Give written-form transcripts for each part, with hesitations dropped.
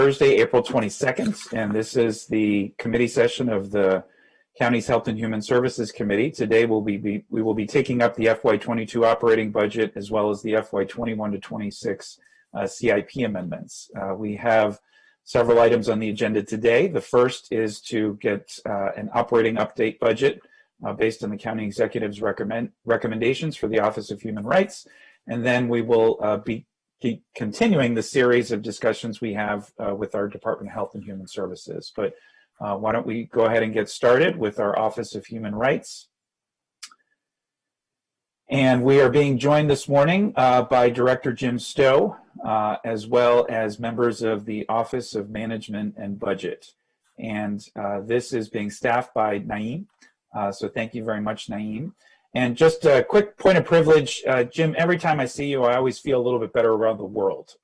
Thursday, April 22nd, and this is the committee session of the County's Health and Human Services Committee. Today we will be taking up the FY22 operating budget as well as the FY21 to 26 CIP amendments. We have several items on the agenda today. The first is to get an operating update budget based on the county executive's recommendations for the Office of Human Rights, and then we will be continuing the series of discussions we have with our Department of Health and Human Services. But why don't we go ahead and get started with our Office of Human Rights. And we are being joined this morning by Director Jim Stowe, as well as members of the Office of Management and Budget. And this is being staffed by Naeem. So thank you very much, Naeem. And just a quick point of privilege, Jim, every time I see you, I always feel a little bit better around the world.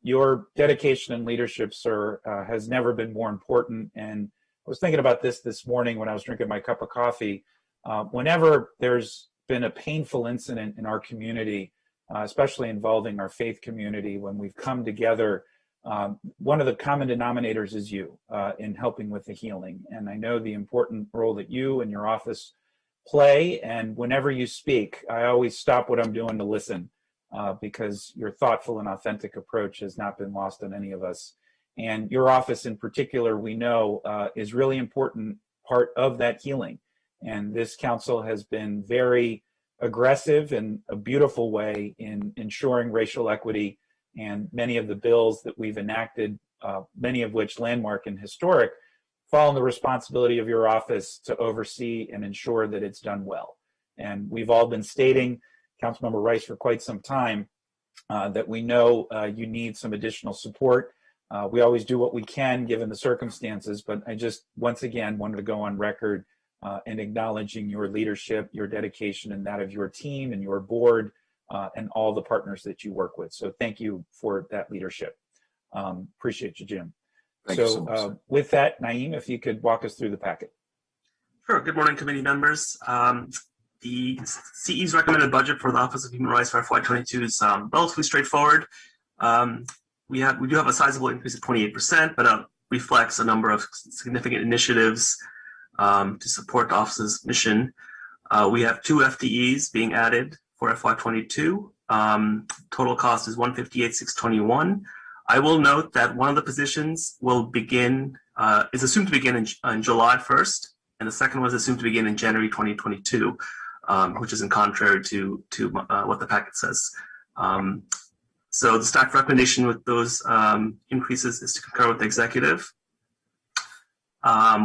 Your dedication and leadership, sir, has never been more important. And I was thinking about this morning when I was drinking my cup of coffee. Whenever there's been a painful incident in our community, especially involving our faith community, when we've come together, one of the common denominators is you in helping with the healing. And I know the important role that you and your office play, and whenever you speak, I always stop what I'm doing to listen because your thoughtful and authentic approach has not been lost on any of us. And your office in particular, we know, is really important part of that healing. And this council has been very aggressive in a beautiful way in ensuring racial equity, and many of the bills that we've enacted, many of which landmark and historic, fall on the responsibility of your office to oversee and ensure that it's done well. And we've all been stating, Councilmember Rice, for quite some time, that we know you need some additional support. We always do what we can given the circumstances, but I just, once again, wanted to go on record in acknowledging your leadership, your dedication, and that of your team and your board and all the partners that you work with. So thank you for that leadership. Appreciate you, Jim. So with that, Naeem, if you could walk us through the packet. Sure. Good morning, committee members. The CE's recommended budget for the Office of Human Rights for FY22 is relatively straightforward. We do have a sizable increase of 28%, but reflects a number of significant initiatives to support the office's mission. We have 2 FTEs being added for FY22. Total cost is $158,621. I will note that one of the positions will begin, is assumed to begin in July 1st, and the second was assumed to begin in January 2022, which is in contrary to what the packet says. So the staff recommendation with those increases is to concur with the executive.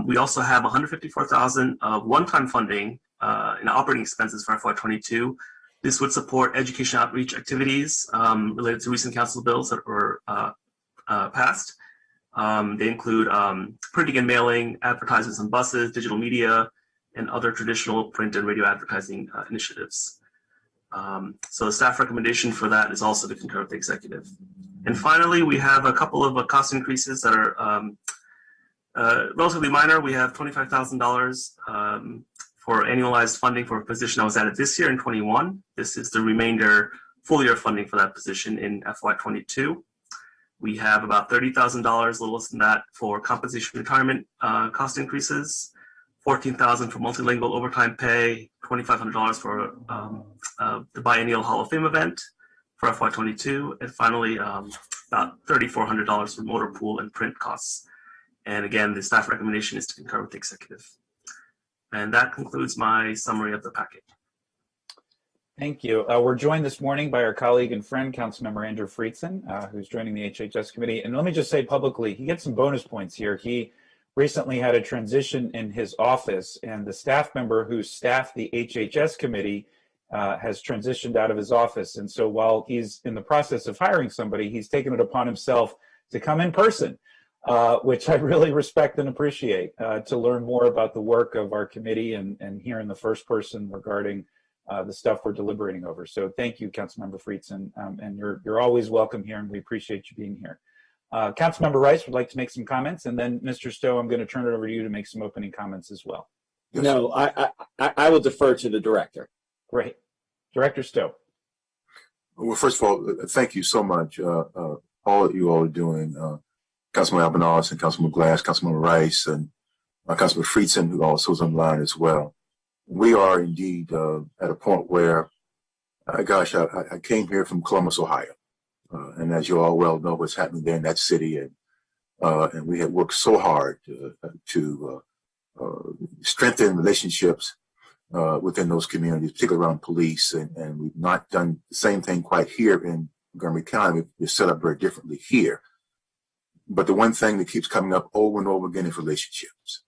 We also have $154,000 of one-time funding in operating expenses for FY22. This would support education outreach activities related to recent council bills that were passed. They include printing and mailing, advertisements on buses, digital media, and other traditional print and radio advertising initiatives. So the staff recommendation for that is also to concur with the executive. And finally, we have a couple of cost increases that are relatively minor. We have $25,000 for annualized funding for a position that was added this year in 21. This is the remainder full year funding for that position in FY22. We have about $30,000, a little less than that, for compensation retirement cost increases, $14,000 for multilingual overtime pay, $2,500 for the biennial Hall of Fame event for FY22, and finally about $3,400 for motor pool and print costs. And again, the staff recommendation is to concur with the executive. And that concludes my summary of the packet. Thank you. We're joined this morning by our colleague and friend, Councilmember Andrew Friedson, who's joining the HHS committee. And let me just say publicly, he gets some bonus points here. He recently had a transition in his office, and the staff member who staffed the HHS committee has transitioned out of his office. And so while he's in the process of hiring somebody, he's taken it upon himself to come in person. Which I really respect and appreciate, to learn more about the work of our committee and hear in the first person regarding the stuff we're deliberating over. So thank you, Councilmember Friedson, and you're always welcome here, and we appreciate you being here. Councilmember Rice would like to make some comments, and then Mr. Stowe, I'm going to turn it over to you to make some opening comments as well. No, I will defer to the director. Great. Director Stowe. Well, first of all, thank you so much, all that you all are doing. Councilman Albanos and Councilman Glass, Councilman Rice, and Councilman Friedson, who also is online as well. We are indeed at a point where, I came here from Columbus, Ohio. And as you all well know, what's happening there in that city. And we have worked so hard to strengthen relationships within those communities, particularly around police. And we've not done the same thing quite here in Montgomery County. We're set up very differently here. But the one thing that keeps coming up over and over again is relationships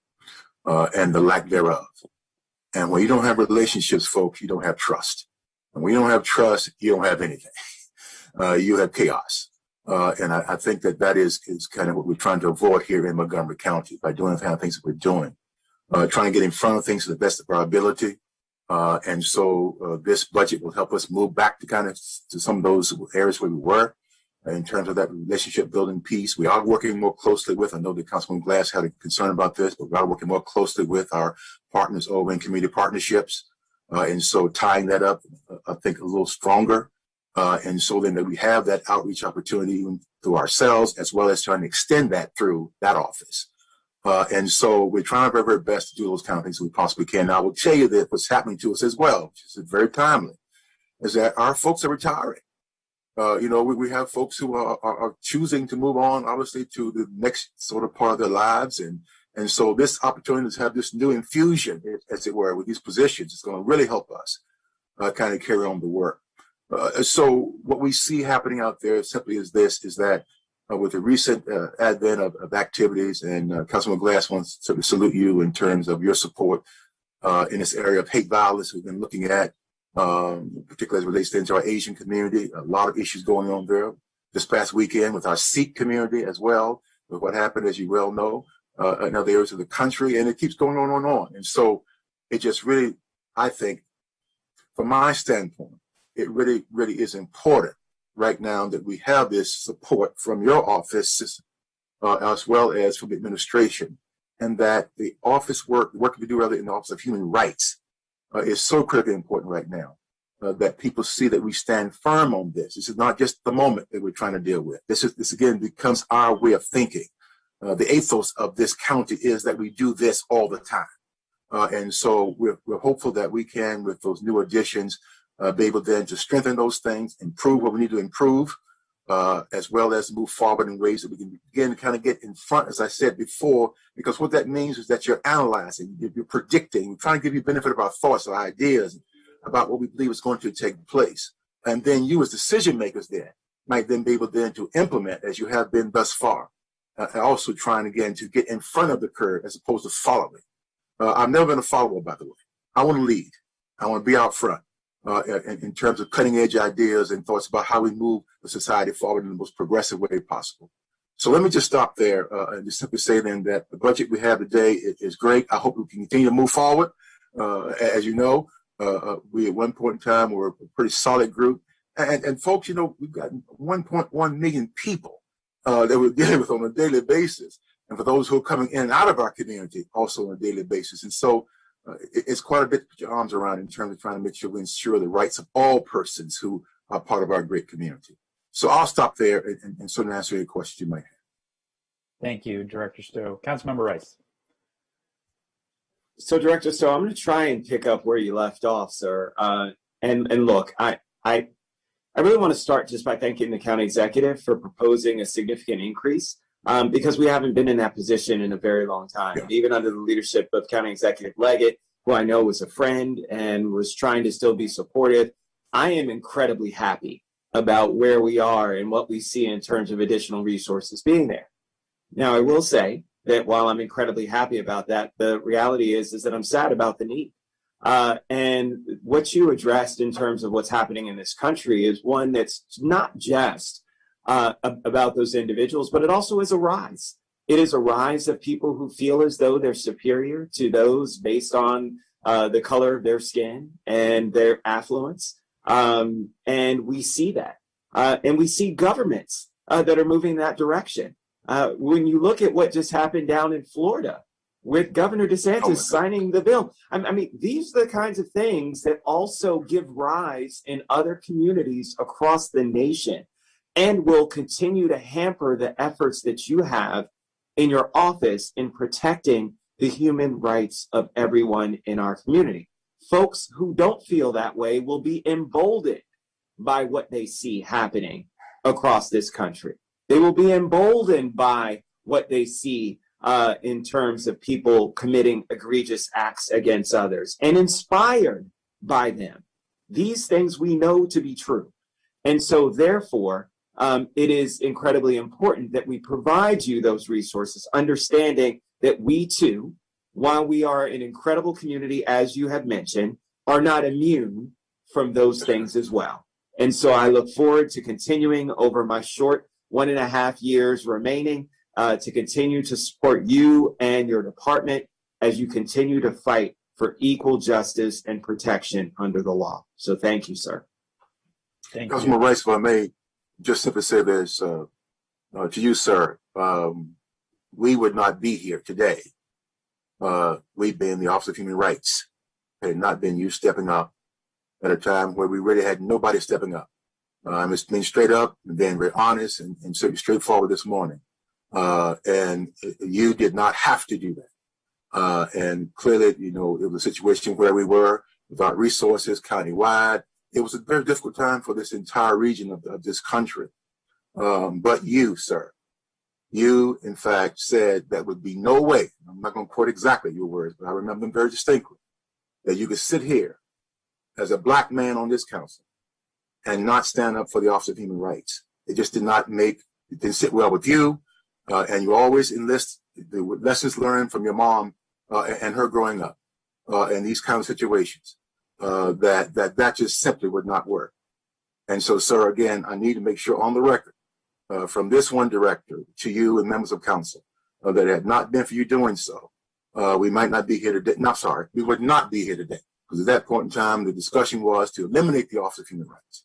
and the lack thereof. And when you don't have relationships, folks, you don't have trust. And when you don't have trust, you don't have anything. You have chaos. And I think that is kind of what we're trying to avoid here in Montgomery County by doing the kind of things that we're doing, trying to get in front of things to the best of our ability. And so this budget will help us move back to some of those areas where we were in terms of that relationship building piece. We are working more closely with, I know that Councilman Glass had a concern about this, but we are working more closely with our partners over in community partnerships. And so tying that up, I think a little stronger. And so then that we have that outreach opportunity even through ourselves, as well as trying to extend that through that office. And so we're trying our very, very best to do those kind of things that we possibly can. Now, I will tell you that what's happening to us as well, which is very timely, is that our folks are retiring. We have folks who are choosing to move on, obviously, to the next sort of part of their lives. And so this opportunity to have this new infusion, as it were, with these positions is going to really help us kind of carry on the work. So what we see happening out there simply is that with the recent advent of activities, and Councilman Glass wants to salute you in terms of your support in this area of hate violence we've been looking at, particularly as it relates to our Asian community. A lot of issues going on there. This past weekend with our Sikh community as well, with what happened, as you well know, in other areas of the country, and it keeps going on and on. And so it just really, I think, from my standpoint, it really, really is important right now that we have this support from your office as well as from the administration, and that the office work we do rather in the Office of Human Rights is so critically important right now, that people see that we stand firm on this. This is not just the moment that we're trying to deal with. This again becomes our way of thinking. The ethos of this county is that we do this all the time. And so we're hopeful that we can, with those new additions, be able then to strengthen those things, improve what we need to improve, as well as move forward in ways that we can begin to kind of get in front, as I said before, because what that means is that you're analyzing, you're predicting, we're trying to give you benefit of our thoughts or ideas about what we believe is going to take place. And then you as decision makers there might then be able then to implement as you have been thus far, and also trying again to get in front of the curve as opposed to following. I'm never going to follow, by the way. I want to lead. I want to be out front. In terms of cutting edge ideas and thoughts about how we move the society forward in the most progressive way possible. So let me just stop there and just simply say then that the budget we have today is great. I hope we can continue to move forward. As you know, we at one point in time were a pretty solid group. And folks, we've got 1.1 million people that we're dealing with on a daily basis. And for those who are coming in and out of our community also on a daily basis. And so it's quite a bit to put your arms around in terms of trying to make sure we ensure the rights of all persons who are part of our great community. So I'll stop there and sort of answer any questions you might have. Thank you, Director Stowe. Councilmember Rice. So, Director Stowe, I'm going to try and pick up where you left off, sir. And look, I really want to start just by thanking the county executive for proposing a significant increase. Because we haven't been in that position in a very long time. Yeah. Even under the leadership of County Executive Leggett, who I know was a friend and was trying to still be supportive, I am incredibly happy about where we are and what we see in terms of additional resources being there. Now, I will say that while I'm incredibly happy about that, the reality is that I'm sad about the need. And what you addressed in terms of what's happening in this country is one that's not just about those individuals, but it also is a rise. It is a rise of people who feel as though they're superior to those based on the color of their skin and their affluence. And we see that. And we see governments that are moving that direction. When you look at what just happened down in Florida with Governor DeSantis signing the bill, I mean, these are the kinds of things that also give rise in other communities across the nation and will continue to hamper the efforts that you have in your office in protecting the human rights of everyone in our community. Folks who don't feel that way will be emboldened by what they see happening across this country. They will be emboldened by what they see in terms of people committing egregious acts against others and inspired by them. These things we know to be true. And so therefore, it is incredibly important that we provide you those resources, understanding that we too, while we are an incredible community, as you have mentioned, are not immune from those things as well. And so I look forward to continuing over my short 1.5 years remaining to continue to support you and your department as you continue to fight for equal justice and protection under the law. So thank you, sir. Thank you. Councilman Rice, if I may just simply say this to you, sir. We would not be here today. We've been the Office of Human Rights. It had not been you stepping up at a time where we really had nobody stepping up. I'm just being straight up and being very honest and straightforward this morning. And you did not have to do that. And clearly, you know, it was a situation where we were without resources countywide. It was a very difficult time for this entire region of this country. But you, sir, you, in fact, said that would be no way, I'm not going to quote exactly your words, but I remember them very distinctly, that you could sit here as a black man on this council and not stand up for the Office of Human Rights. It just did not it didn't sit well with you. And you always enlist the lessons learned from your mom and her growing up in these kind of situations. That just simply would not work. And so, sir, again, I need to make sure on the record from this one director to you and members of council that it had not been for you doing so, we might not be here today. No, sorry, we would not be here today, because at that point in time, the discussion was to eliminate the Office of Human Rights.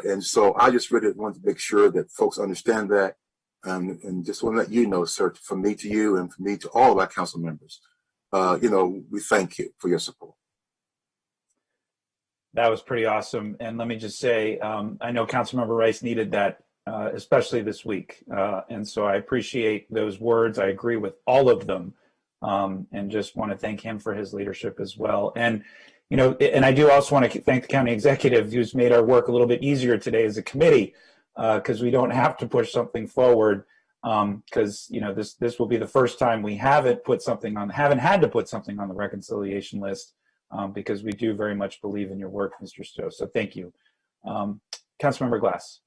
And so I just really wanted to make sure that folks understand that. And just want to let you know, sir, from me to you and from me to all of our council members, you know, we thank you for your support. That was pretty awesome. And let me just say, I know Councilmember Rice needed that, especially this week. And so I appreciate those words. I agree with all of them, and just want to thank him for his leadership as well. And, you know, and I do also want to thank the county executive who's made our work a little bit easier today as a committee, because we don't have to push something forward, because, you know, this will be the first time we haven't had to put something on the reconciliation list. Because we do very much believe in your work, Mr. Stowe. So thank you. Councilmember Glass.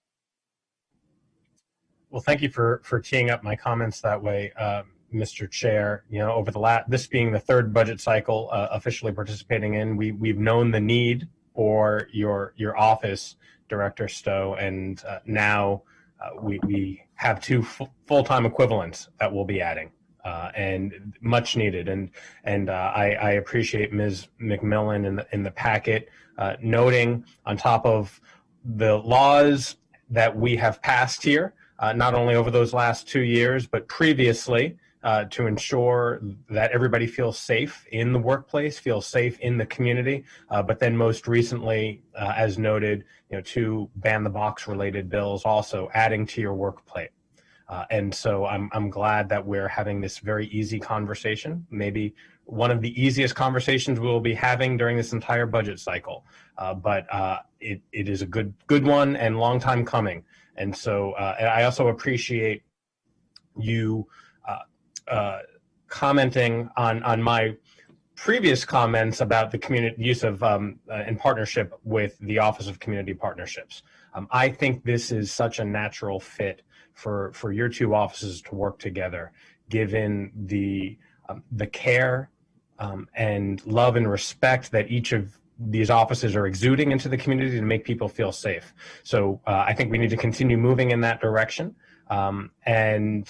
Well, thank you for teeing up my comments that way, Mr. Chair. You know, over this being the third budget cycle officially participating in, we've known the need for your office, Director Stowe, and now we have two full-time equivalents that we'll be adding. And much needed, and I appreciate Ms. McMillan in the packet noting on top of the laws that we have passed here, not only over those last 2 years, but previously to ensure that everybody feels safe in the workplace, feels safe in the community, but then most recently, as noted, you know, 2 ban the box related bills also adding to your work plate. And so I'm glad that we're having this very easy conversation, maybe one of the easiest conversations we'll be having during this entire budget cycle. But it is a good one and long time coming. And so I also appreciate you commenting on my previous comments about the community use of in partnership with the Office of Community Partnerships. I think this is such a natural fit for your 2 offices to work together, given the care and love and respect that each of these offices are exuding into the community to make people feel safe. So I think we need to continue moving in that direction, and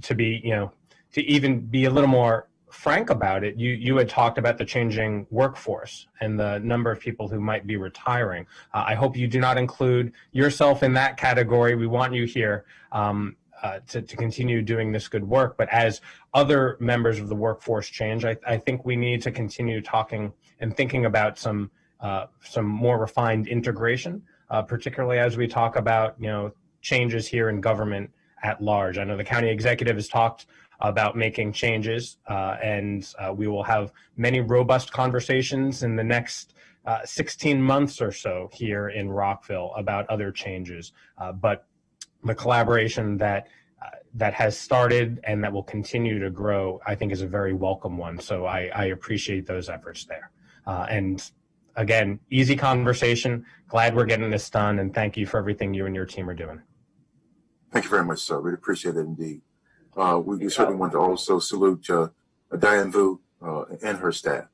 to be, you know, to even be a little more frank about it, you had talked about the changing workforce and the number of people who might be retiring. I hope you do not include yourself in that category. We want you here to continue doing this good work. But as other members of the workforce change, I think we need to continue talking and thinking about some more refined integration particularly as we talk about, changes here in government at large. I know the county executive has talked about making changes, and we will have many robust conversations in the next 16 months or so here in Rockville about other changes. But the collaboration that has started and that will continue to grow, I think, is a very welcome one. So I appreciate those efforts there. And again, easy conversation. Glad we're getting this done, and thank you for everything you and your team are doing. Thank you very much, sir. We appreciate it indeed. We certainly want to also salute Diane Vu and her staff.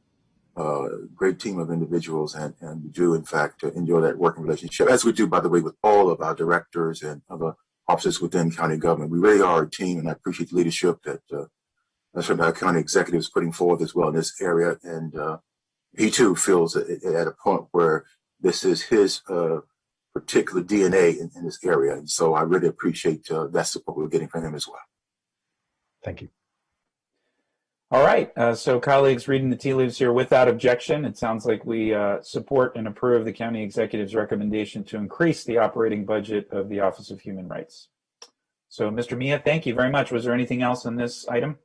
Great team of individuals, and we do, in fact, enjoy that working relationship, as we do, by the way, with all of our directors and other officers within county government. We really are a team, and I appreciate the leadership that our county executive is putting forth as well in this area. And he, too, feels at a point where this is his particular DNA in this area. And so I really appreciate that support we're getting from him as well. Thank you. All right. So colleagues, reading the tea leaves here, without objection, it sounds like we support and approve the county executive's recommendation to increase the operating budget of the Office of Human Rights. So Mr. Mia, thank you very much. Was there anything else on this item?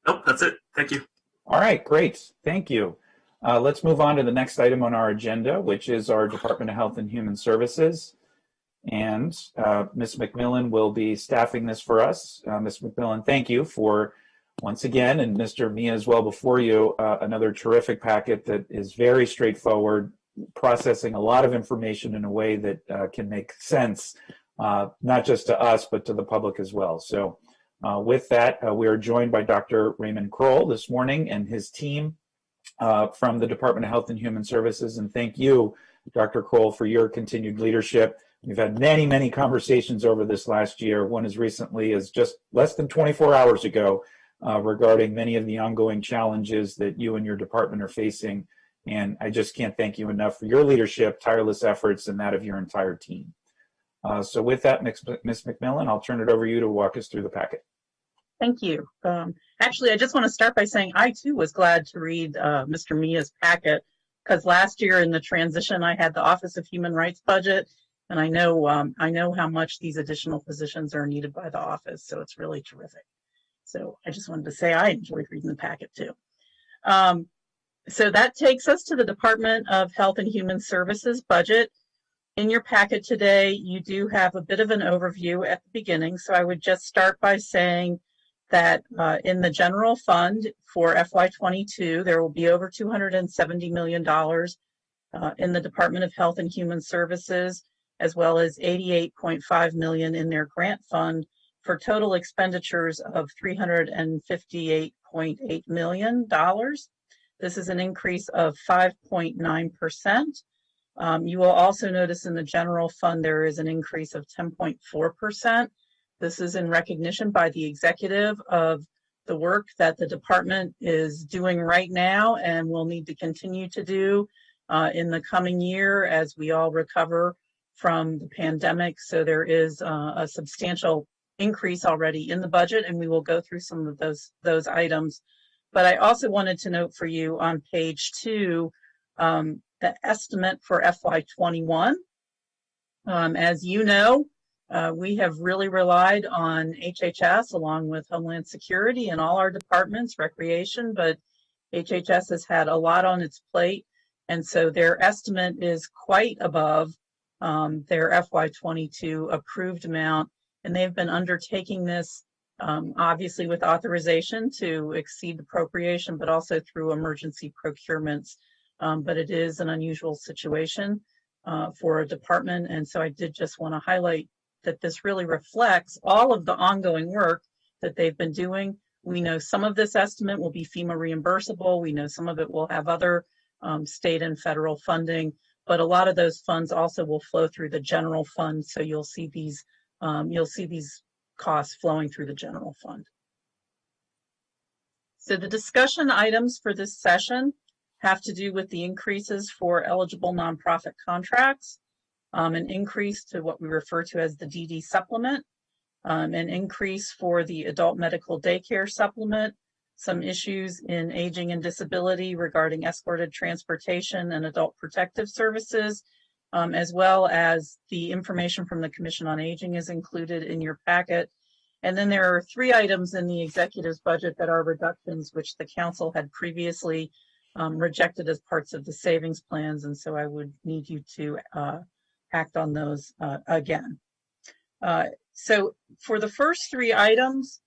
Nope, that's it. Thank you. All right, great. Thank you. Let's move on to the next item on our agenda, which is our Department of Health and Human Services. And Ms. McMillan will be staffing this for us. Ms. McMillan, thank you for, once again, and Mr. Mia as well before you, another terrific packet that is very straightforward, processing a lot of information in a way that can make sense, not just to us, but to the public as well. So with that, we are joined by Dr. Raymond Kroll this morning and his team from the Department of Health and Human Services. And thank you, Dr. Kroll, for your continued leadership. We've had many, many conversations over this last year, one as recently as just less than 24 hours ago, regarding many of the ongoing challenges that you and your department are facing. And I just can't thank you enough for your leadership, tireless efforts, and that of your entire team. So with that, Ms. McMillan, I'll turn it over to you to walk us through the packet. Thank you. Actually, I just want to start by saying I, too, was glad to read Mr. Mia's packet, because last year in the transition, I had the Office of Human Rights budget, and I know how much these additional positions are needed by the office, so it's really terrific. So I just wanted to say I enjoyed reading the packet, too. So that takes us to the Department of Health and Human Services budget. In your packet today, you do have a bit of an overview at the beginning, so I would just start by saying that in the general fund for FY22, there will be over $270 million in the Department of Health and Human Services, as well as $88.5 million in their grant fund, for total expenditures of $358.8 million. This is an increase of 5.9%. You will also notice in the general fund there is an increase of 10.4%. This is in recognition by the executive of the work that the department is doing right now and will need to continue to do in the coming year as we all recover from the pandemic. So there is a substantial increase already in the budget, and we will go through some of those items. But I also wanted to note for you on page 2 the estimate for FY21. As you know, we have really relied on HHS along with Homeland Security and all our departments, Recreation, but HHS has had a lot on its plate, and so their estimate is quite above their FY22 approved amount, and they've been undertaking this obviously with authorization to exceed appropriation, but also through emergency procurements. But it is an unusual situation for a department, and so I did just want to highlight that this really reflects all of the ongoing work that they've been doing. We know some of this estimate will be FEMA reimbursable. We know some of it will have other state and federal funding, but a lot of those funds also will flow through the general fund. So you'll see these costs flowing through the general fund. So the discussion items for this session have to do with the increases for eligible nonprofit contracts, an increase to what we refer to as the DD supplement, an increase for the adult medical daycare supplement, some issues in aging and disability regarding escorted transportation and adult protective services, as well as the information from the Commission on Aging is included in your packet. And then there are 3 items in the executive's budget that are reductions, which the council had previously rejected as parts of the savings plans. And so I would need you to act on those again. So for the first 3 items,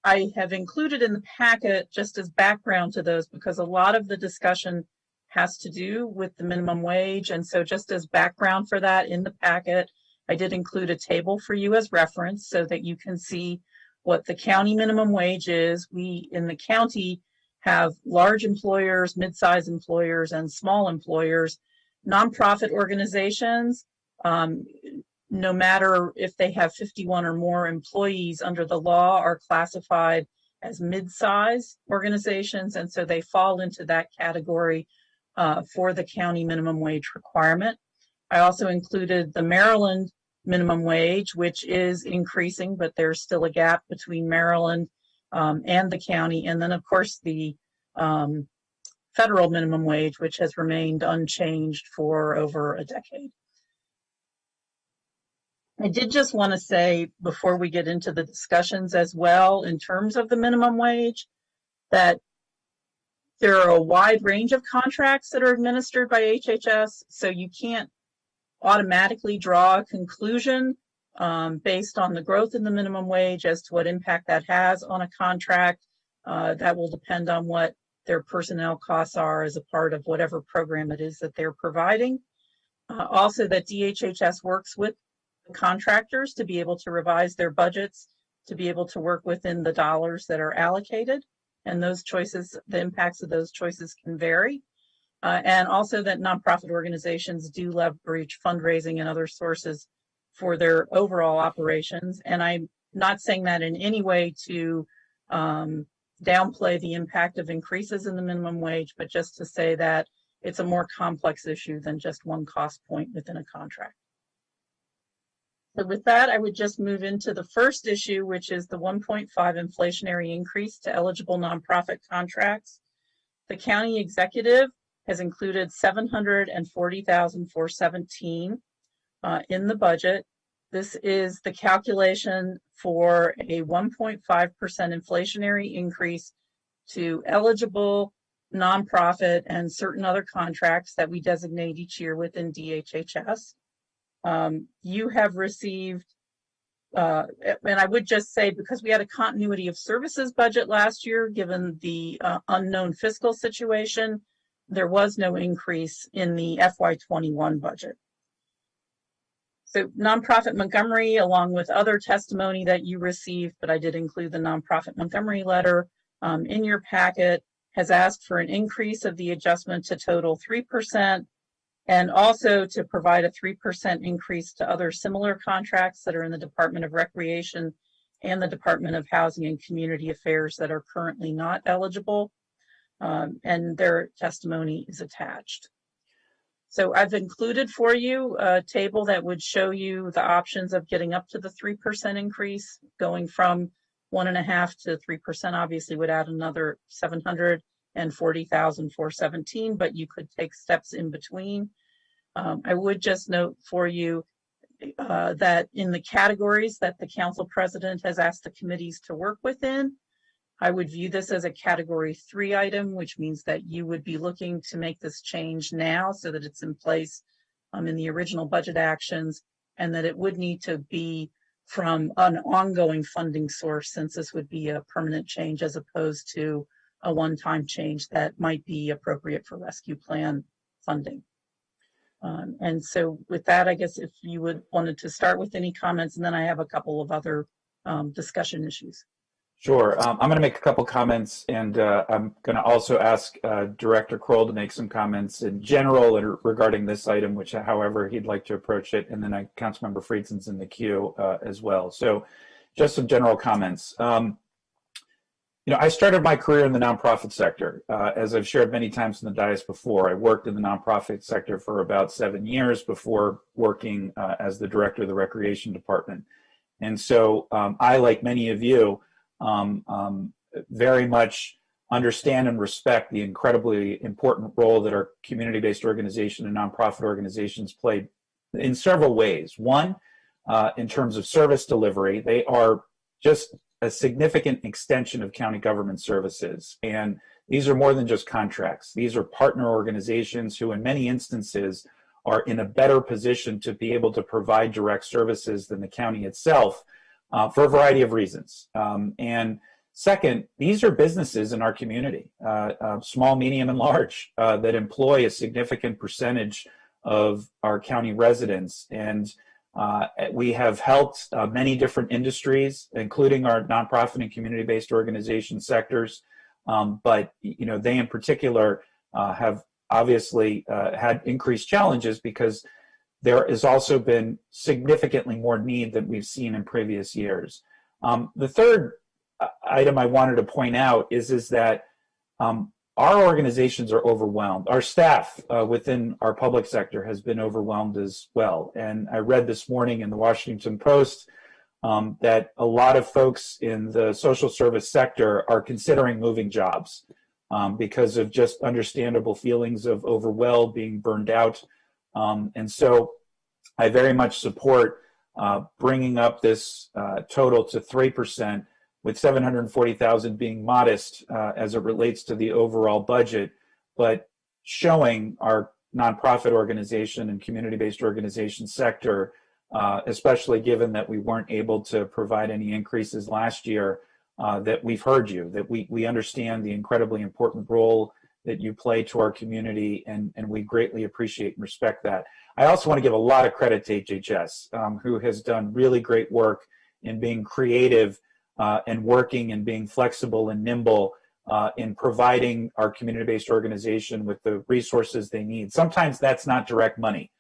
I have included in the packet just as background to those because a lot of the discussion has to do with the minimum wage. And so just as background for that in the packet, I did include a table for you as reference so that you can see what the county minimum wage is. We in the county have large employers, mid-sized employers, and small employers. Nonprofit organizations, no matter if they have 51 or more employees under the law, are classified as mid-size organizations, and so they fall into that category for the county minimum wage requirement. I also included the Maryland minimum wage, which is increasing, but there's still a gap between Maryland and the county. And then, of course, the federal minimum wage, which has remained unchanged for over a decade. I did just want to say, before we get into the discussions as well, in terms of the minimum wage, that there are a wide range of contracts that are administered by HHS, so you can't automatically draw a conclusion based on the growth in the minimum wage as to what impact that has on a contract. That will depend on what their personnel costs are as a part of whatever program it is that they're providing. Also, that DHHS works with the contractors to be able to revise their budgets, to be able to work within the dollars that are allocated. And those choices, the impacts of those choices can vary. And also that nonprofit organizations do leverage fundraising and other sources for their overall operations. And I'm not saying that in any way to downplay the impact of increases in the minimum wage, but just to say that it's a more complex issue than just one cost point within a contract. So with that, I would just move into the first issue, which is the 1.5 inflationary increase to eligible nonprofit contracts. The county executive has included $740,417 in the budget. This is the calculation for a 1.5% inflationary increase to eligible nonprofit and certain other contracts that we designate each year within DHHS. You have received, and I would just say, because we had a continuity of services budget last year, given the unknown fiscal situation, there was no increase in the FY21 budget. So nonprofit Montgomery, along with other testimony that you received, but I did include the nonprofit Montgomery letter in your packet, has asked for an increase of the adjustment to total 3%, and also to provide a 3% increase to other similar contracts that are in the Department of Recreation and the Department of Housing and Community Affairs that are currently not eligible. And their testimony is attached. So I've included for you a table that would show you the options of getting up to the 3% increase. Going from 1.5% to 3% obviously would add another $740,417, but you could take steps in between. I would just note for you that in the categories that the council president has asked the committees to work within, I would view this as a category 3 item, which means that you would be looking to make this change now so that it's in place in the original budget actions, and that it would need to be from an ongoing funding source, since this would be a permanent change as opposed to a one-time change that might be appropriate for rescue plan funding. And so with that, I guess if you would wanted to start with any comments, and then I have a couple of other discussion issues. Sure. I'm going to make a couple comments, and I'm going to also ask Director Kroll to make some comments in general regarding this item, which however he'd like to approach it, and then Councilmember Friedson's in the queue as well. So just some general comments. You know, I started my career in the nonprofit sector. As I've shared many times in the dais before, I worked in the nonprofit sector for about 7 years before working as the director of the Recreation Department. And so I, like many of you, very much understand and respect the incredibly important role that our community-based organization and nonprofit organizations play in several ways. One, in terms of service delivery, they are just a significant extension of county government services. And these are more than just contracts. These are partner organizations who in many instances are in a better position to be able to provide direct services than the county itself for a variety of reasons. And second, these are businesses in our community, small, medium, and large, that employ a significant percentage of our county residents. And we have helped many different industries, including our nonprofit and community-based organization sectors. But they in particular have obviously had increased challenges because there has also been significantly more need than we've seen in previous years. The third item I wanted to point out is that our organizations are overwhelmed. Our staff within our public sector has been overwhelmed as well. And I read this morning in the Washington Post that a lot of folks in the social service sector are considering moving jobs because of just understandable feelings of overwhelmed, being burned out. And so I very much support bringing up this total to 3%, with 740,000 being modest as it relates to the overall budget, but showing our nonprofit organization and community-based organization sector, especially given that we weren't able to provide any increases last year, that we've heard you, that we understand the incredibly important role that you play to our community, and we greatly appreciate and respect that. I also want to give a lot of credit to HHS, who has done really great work in being creative and working and being flexible and nimble in providing our community-based organization with the resources they need. Sometimes that's not direct money.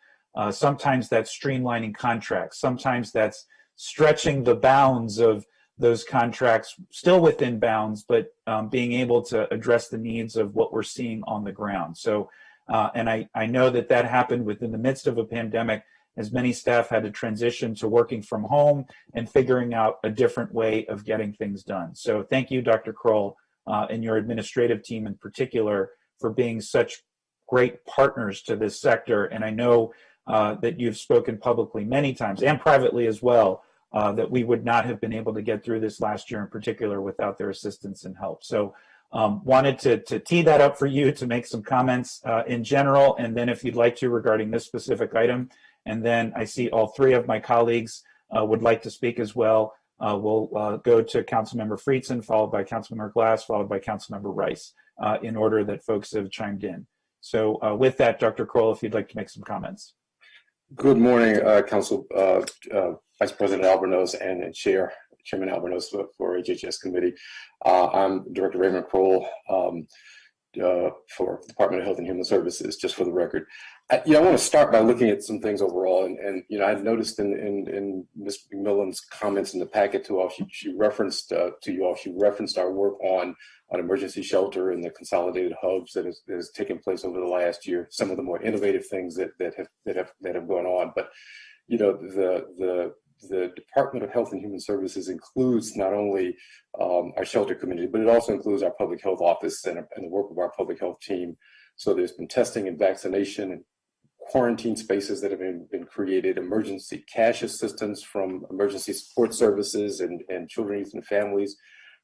Sometimes that's streamlining contracts. Sometimes that's stretching the bounds of those contracts, still within bounds, but being able to address the needs of what we're seeing on the ground. So, and I know that happened within the midst of a pandemic, as many staff had to transition to working from home and figuring out a different way of getting things done. So thank you, Dr. Kroll, and your administrative team in particular for being such great partners to this sector. And I know that you've spoken publicly many times and privately as well, that we would not have been able to get through this last year in particular without their assistance and help. So wanted to tee that up for you to make some comments in general, and then if you'd like to regarding this specific item. And then I see all three of my colleagues would like to speak as well. We'll go to Councilmember Friedson, followed by Councilmember Glass, followed by Councilmember Rice, in order that folks have chimed in. So with that, Dr. Kroll, if you'd like to make some comments. Good morning, Council Vice President Albornoz and Chairman Albornoz for HHS Committee. I'm Director Raymond Kroll for the Department of Health and Human Services, just for the record. I want to start by looking at some things overall, and I've noticed in Ms. McMillan's comments in the packet to all, she referenced our work on emergency shelter and the consolidated hubs that has taken place over the last year. Some of the more innovative things that have gone on, but the Department of Health and Human Services includes not only our shelter community, but it also includes our public health office and the work of our public health team. So there's been testing and vaccination and quarantine spaces that have been created, emergency cash assistance from emergency support services and children, youth, and families,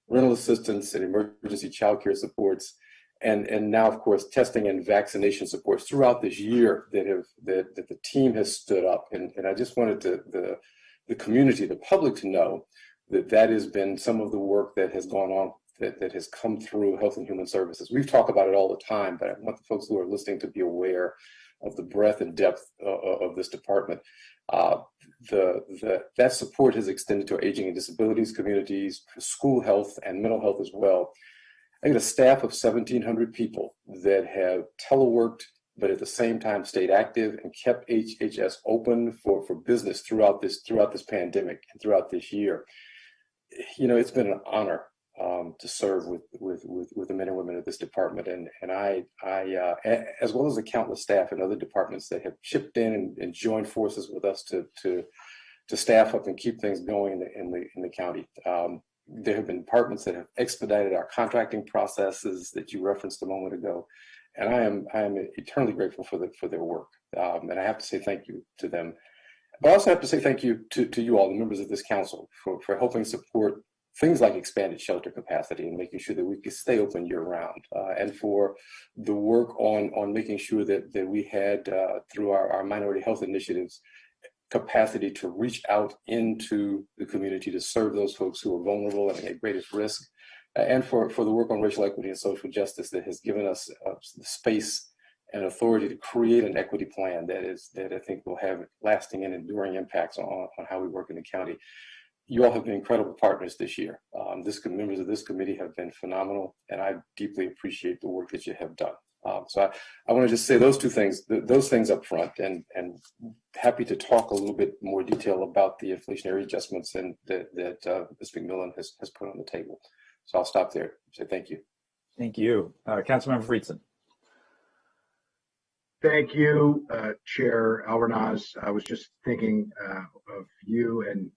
rental assistance and emergency child care supports, and now, of course, testing and vaccination supports throughout this year that the team has stood up. And I just wanted the community, the public, to know that has been some of the work that has gone on, that has come through Health and Human Services. We've talked about it all the time, but I want the folks who are listening to be aware of the breadth and depth of this department. That support has extended to our aging and disabilities communities, school health, and mental health as well. I think a staff of 1,700 people that have teleworked, but at the same time stayed active and kept HHS open for business throughout this pandemic and throughout this year. It's been an honor to serve with the men and women of this department, and I as well as the countless staff in other departments that have chipped in and joined forces with us to staff up and keep things going in the county. There have been departments that have expedited our contracting processes that you referenced a moment ago, and I am eternally grateful for their work. And I have to say thank you to them. But I also have to say thank you to you all, the members of this council, for helping support things like expanded shelter capacity and making sure that we can stay open year round, and for the work on making sure that we had, through our minority health initiatives, capacity to reach out into the community to serve those folks who are vulnerable and at greatest risk, and for the work on racial equity and social justice that has given us the space and authority to create an equity plan that I think will have lasting and enduring impacts on how we work in the county. You all have been incredible partners this year. Members of this committee have been phenomenal, and I deeply appreciate the work that you have done. So I want to just say those things up front, and happy to talk a little bit more detail about the inflationary adjustments and that Ms. McMillan has put on the table. So I'll stop there. So thank you. Thank you. Councilmember Friedson. Thank you, Chair Alvarez. I was just thinking of you and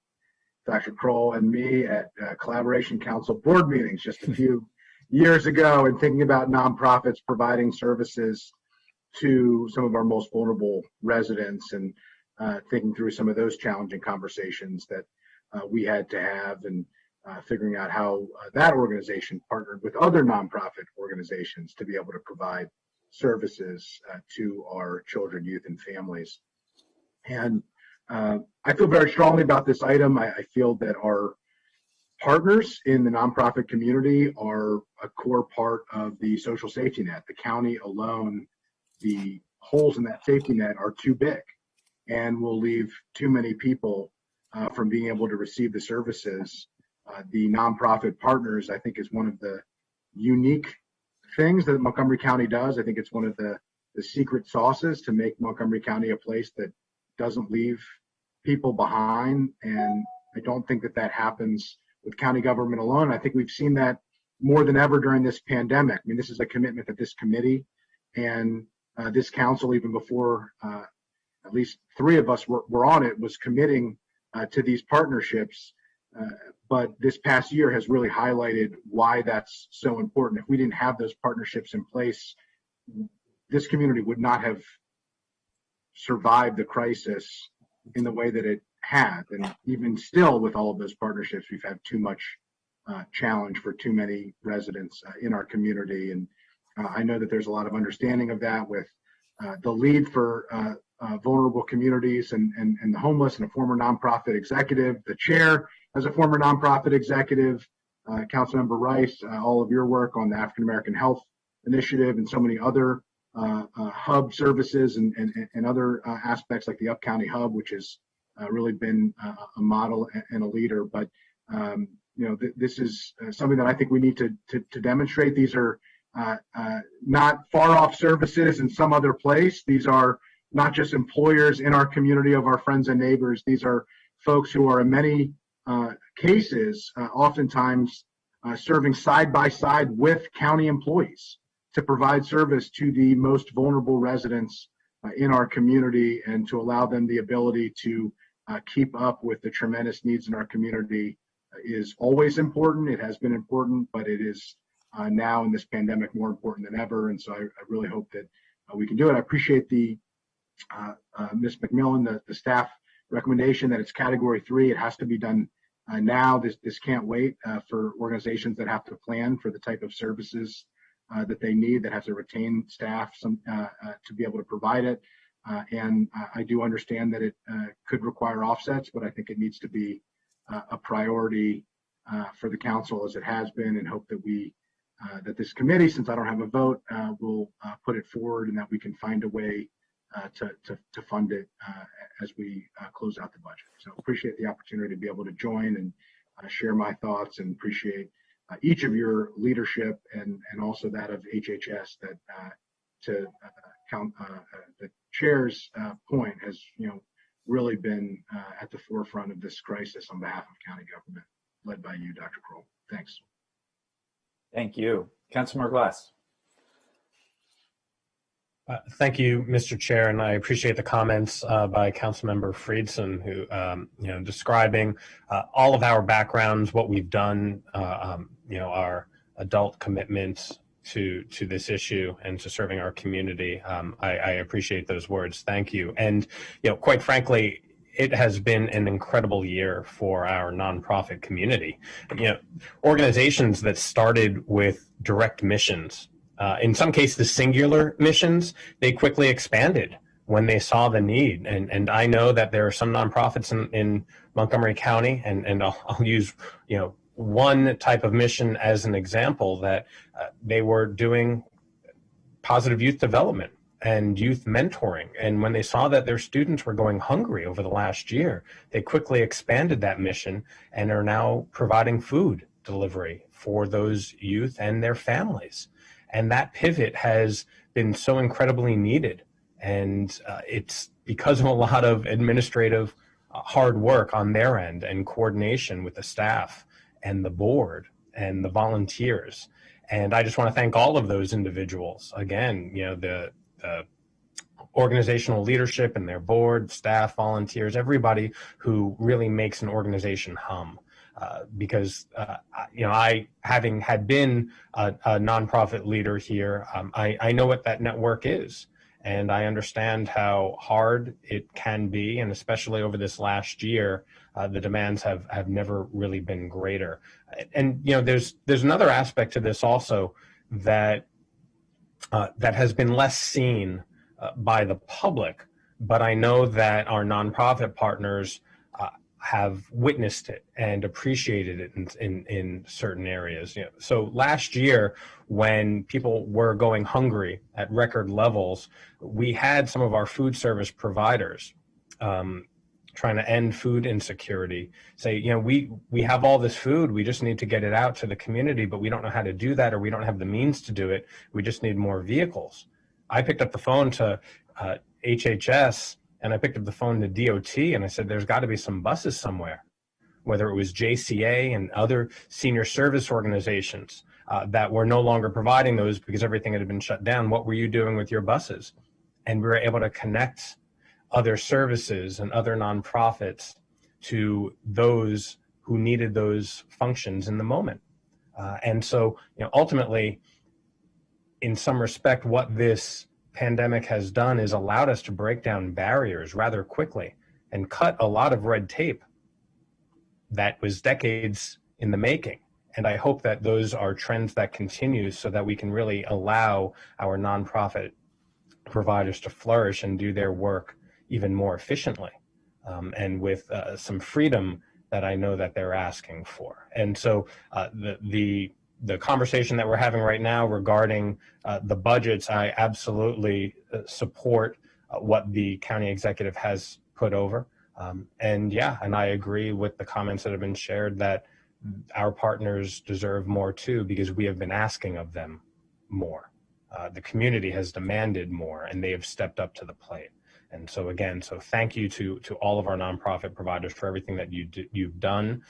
Dr. Kroll and me at Collaboration Council board meetings just a few years ago, and thinking about nonprofits providing services to some of our most vulnerable residents, and thinking through some of those challenging conversations that we had to have, and figuring out how that organization partnered with other nonprofit organizations to be able to provide services to our children, youth, and families. And I feel very strongly about this item. I feel that our partners in the nonprofit community are a core part of the social safety net. The county alone, the holes in that safety net are too big and will leave too many people from being able to receive the services. The nonprofit partners, I think, is one of the unique things that Montgomery County does. I think it's one of the secret sauces to make Montgomery County a place that doesn't leave people behind. And I don't think that happens with county government alone. I think we've seen that more than ever during this pandemic. I mean, this is a commitment that this committee and this council, even before at least three of us were on it, was committing to these partnerships. But this past year has really highlighted why that's so important. If we didn't have those partnerships in place, this community would not have survived the crisis in the way that it had. And even still, with all of those partnerships, we've had too much challenge for too many residents in our community. And I know that there's a lot of understanding of that with the lead for vulnerable communities and the homeless, and a former nonprofit executive, the chair as a former nonprofit executive, Councilmember Rice, all of your work on the African American Health Initiative and so many other hub services and other aspects like the Up County Hub, which has really been a model and a leader. But this is something that I think we need to demonstrate. These are not far off services in some other place. These are not just employers in our community of our friends and neighbors. These are folks who are in many cases, oftentimes serving side by side with county employees to provide service to the most vulnerable residents in our community, and to allow them the ability to keep up with the tremendous needs in our community is always important. It has been important, but it is now in this pandemic more important than ever. And so I really hope that we can do it. I appreciate the Ms. McMillan, the staff recommendation that it's category 3. It has to be done now. This can't wait for organizations that have to plan for the type of services that they need, that have to retain staff to be able to provide it. And I do understand that it could require offsets, but I think it needs to be a priority for the council, as it has been, and hope that that this committee, since I don't have a vote, will put it forward, and that we can find a way to fund it as we close out the budget. So appreciate the opportunity to be able to join and share my thoughts, and appreciate each of your leadership and also that of HHS, that to count the chair's point has really been at the forefront of this crisis on behalf of county government, led by you, Dr. Kroll. Thanks. Thank you. Councilmember Glass. Thank you, Mr. Chair, and I appreciate the comments by Councilmember Friedson, who, describing all of our backgrounds, what we've done, our adult commitments to this issue and to serving our community. I appreciate those words. Thank you. And, quite frankly, it has been an incredible year for our nonprofit community. Organizations that started with direct missions, in some cases singular missions, they quickly expanded when they saw the need. And I know that there are some nonprofits in Montgomery County, and I'll use one type of mission as an example, that they were doing positive youth development and youth mentoring. And when they saw that their students were going hungry over the last year, they quickly expanded that mission and are now providing food delivery for those youth and their families. And that pivot has been so incredibly needed. And it's because of a lot of administrative hard work on their end and coordination with the staff and the board and the volunteers. And I just want to thank all of those individuals. Again, the organizational leadership and their board, staff, volunteers, everybody who really makes an organization hum. Because I, having had been a nonprofit leader here, I know what that network is, and I understand how hard it can be, and especially over this last year, the demands have never really been greater. And there's another aspect to this also that has been less seen by the public, but I know that our nonprofit partners have witnessed it and appreciated it in certain areas. So last year, when people were going hungry at record levels, we had some of our food service providers trying to end food insecurity say, we have all this food, we just need to get it out to the community, but we don't know how to do that, or we don't have the means to do it. We just need more vehicles. I picked up the phone to HHS, and I picked up the phone to DOT, and I said, there's got to be some buses somewhere, whether it was JCA and other senior service organizations that were no longer providing those because everything had been shut down. What were you doing with your buses? And we were able to connect other services and other nonprofits to those who needed those functions in the moment. And so, ultimately, in some respect, what this pandemic has done is allowed us to break down barriers rather quickly and cut a lot of red tape that was decades in the making. And I hope that those are trends that continue so that we can really allow our nonprofit providers to flourish and do their work even more efficiently and with some freedom that I know that they're asking for. And so the conversation that we're having right now regarding the budgets, I absolutely support what the county executive has put over. And I agree with the comments that have been shared that our partners deserve more too, because we have been asking of them more. The community has demanded more, and they have stepped up to the plate. And so again, thank you to all of our nonprofit providers for everything that you've done.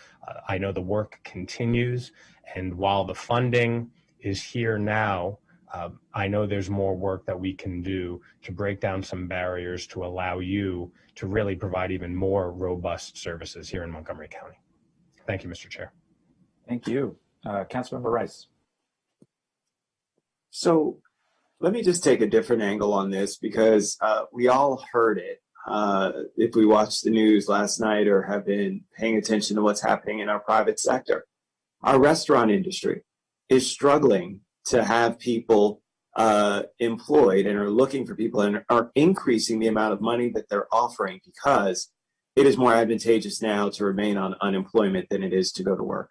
I know the work continues, and while the funding is here now, I know there's more work that we can do to break down some barriers to allow you to really provide even more robust services here in Montgomery County. Thank you, Mr. Chair. Thank you. Councilmember Rice. So let me just take a different angle on this, because we all heard it. If we watched the news last night or have been paying attention to what's happening in our private sector, our restaurant industry is struggling to have people employed and are looking for people and are increasing the amount of money that they're offering because it is more advantageous now to remain on unemployment than it is to go to work.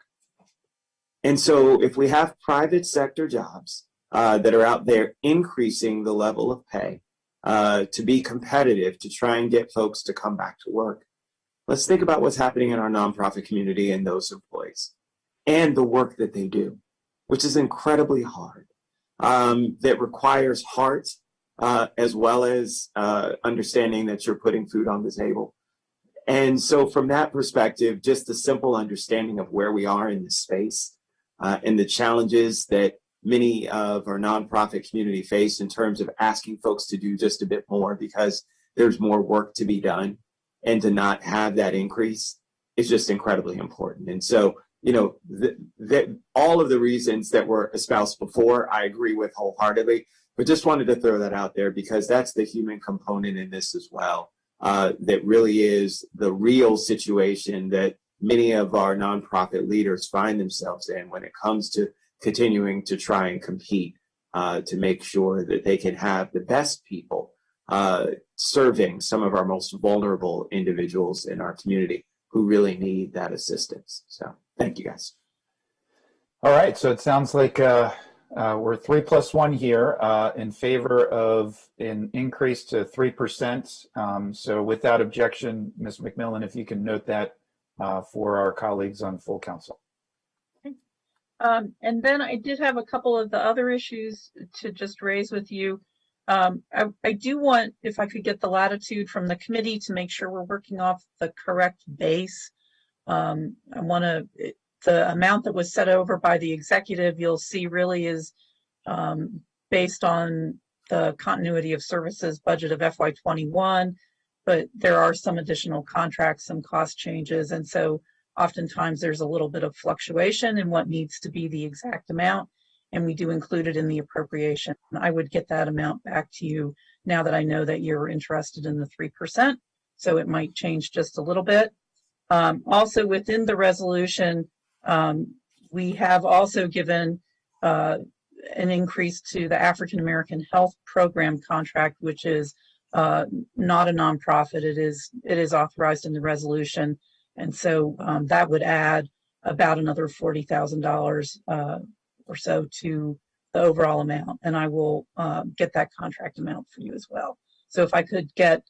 And so if we have private sector jobs that are out there increasing the level of pay to be competitive, to try and get folks to come back to work, let's think about what's happening in our nonprofit community and those employees and the work that they do, which is incredibly hard, that requires heart as well as understanding that you're putting food on the table. And so from that perspective, just the simple understanding of where we are in this space and the challenges that many of our nonprofit community face in terms of asking folks to do just a bit more because there's more work to be done, and to not have that increase is just incredibly important. And so, you know, all of the reasons that were espoused before, I agree with wholeheartedly, but just wanted to throw that out there because that's the human component in this as well. That really is the real situation that many of our nonprofit leaders find themselves in when it comes to continuing to try and compete to make sure that they can have the best people serving some of our most vulnerable individuals in our community who really need that assistance. So thank you, guys. All right, so it sounds like we're 3+1 here in favor of an increase to 3%. So without objection, Ms. McMillan, if you can note that for our colleagues on full council. Okay. And then I did have a couple of the other issues to just raise with you. I do want, if I could get the latitude from the committee to make sure we're working off the correct base. I want to, the amount that was set over by the executive, you'll see really is based on the continuity of services budget of FY21, but there are some additional contracts, some cost changes, and so oftentimes there's a little bit of fluctuation in what needs to be the exact amount, and we do include it in the appropriation. I would get that amount back to you now that I know that you're interested in the 3%, so it might change just a little bit. Also within the resolution, we have also given an increase to the African American Health Program contract, which is not a nonprofit. It is authorized in the resolution, and so that would add about another $40,000 or so to the overall amount, and I will get that contract amount for you as well. So if I could get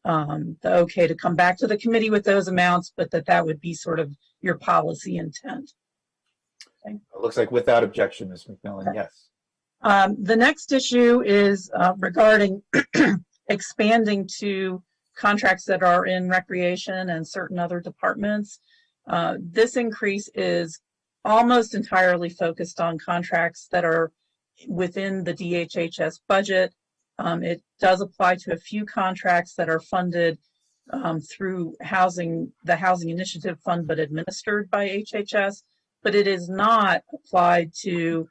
the okay to come back to the committee with those amounts, but that would be sort of your policy intent. Okay. It looks like without objection, Ms. McMillan, okay. Yes. The next issue is regarding expanding to contracts that are in recreation and certain other departments. This increase is almost entirely focused on contracts that are within the DHHS budget. It does apply to a few contracts that are funded through the Housing Initiative Fund, but administered by HHS, but it is not applied to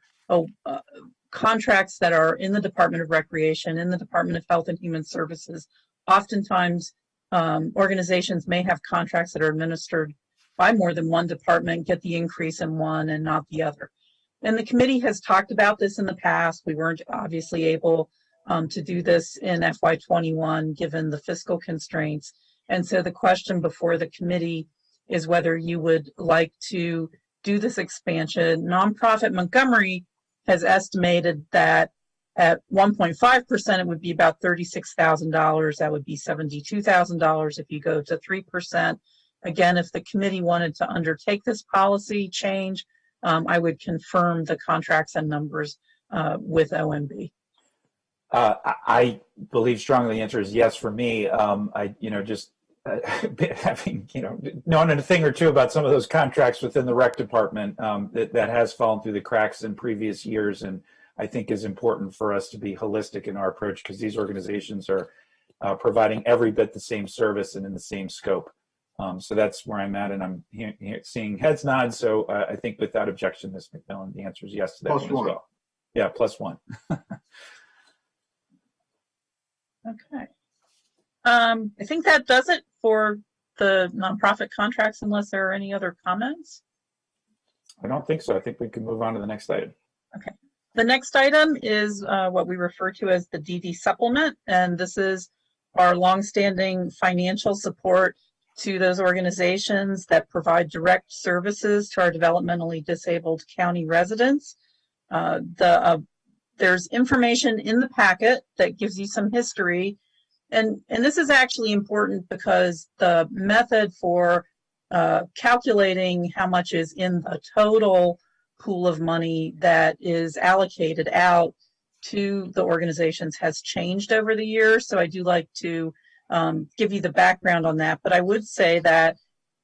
contracts that are in the Department of Recreation, in the Department of Health and Human Services. Oftentimes, organizations may have contracts that are administered by more than one department, get the increase in one and not the other. And the committee has talked about this in the past. We weren't obviously able to do this in FY21 given the fiscal constraints. And so the question before the committee is whether you would like to do this expansion. Nonprofit Montgomery has estimated that at 1.5%, it would be about $36,000. That would be $72,000 if you go to 3%. Again, if the committee wanted to undertake this policy change, I would confirm the contracts and numbers with OMB. I believe strongly the answer is yes for me. Having known a thing or two about some of those contracts within the rec department, that has fallen through the cracks in previous years, and I think is important for us to be holistic in our approach because these organizations are providing every bit the same service and in the same scope. So that's where I'm at, and I'm seeing heads nod. So I think without objection, Ms. McMillan, the answer is yes to that one as well. Yeah, +1. Okay. I think that does it for the nonprofit contracts, unless there are any other comments. I don't think so. I think we can move on to the next item. Okay. The next item is what we refer to as the DD supplement, and this is our longstanding financial support to those organizations that provide direct services to our developmentally disabled county residents. There's information in the packet that gives you some history, and this is actually important because the method for calculating how much is in the total pool of money that is allocated out to the organizations has changed over the years. So I do like to give you the background on that, but I would say that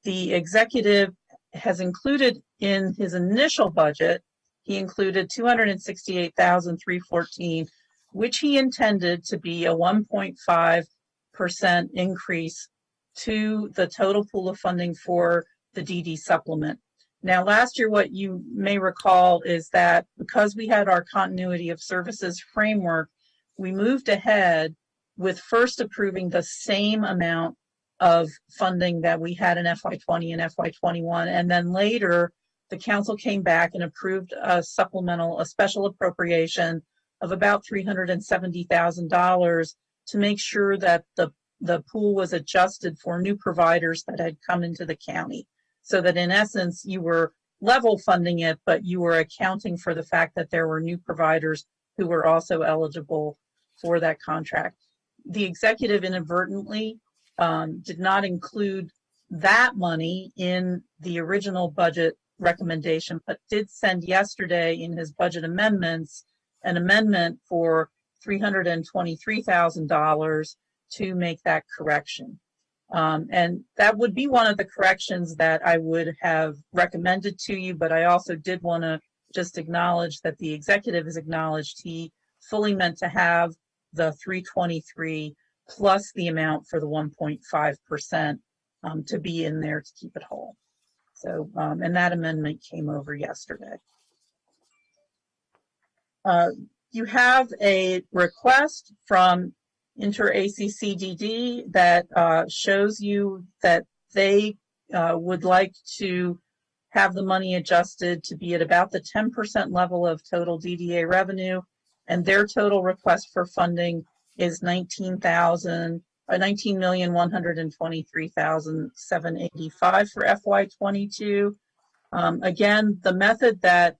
the executive has included in his initial budget, he included $268,314, which he intended to be a 1.5% increase to the total pool of funding for the DD supplement. Now, last year, what you may recall is that because we had our continuity of services framework, we moved ahead with first approving the same amount of funding that we had in FY20 and FY21, and then later the council came back and approved a special appropriation of about $370,000 to make sure that the pool was adjusted for new providers that had come into the county, so that in essence you were level funding it, but you were accounting for the fact that there were new providers who were also eligible for that contract. The executive inadvertently did not include that money in the original budget recommendation, but did send yesterday in his budget amendments an amendment for $323,000 to make that correction. And that would be one of the corrections that I would have recommended to you, but I also did want to just acknowledge that the executive has acknowledged he fully meant to have the 323 plus the amount for the 1.5% to be in there to keep it whole. So, and that amendment came over yesterday. You have a request from Inter-ACCDD that shows you that they would like to have the money adjusted to be at about the 10% level of total DDA revenue, and their total request for funding is $19,123,785 for FY22. Again, the method that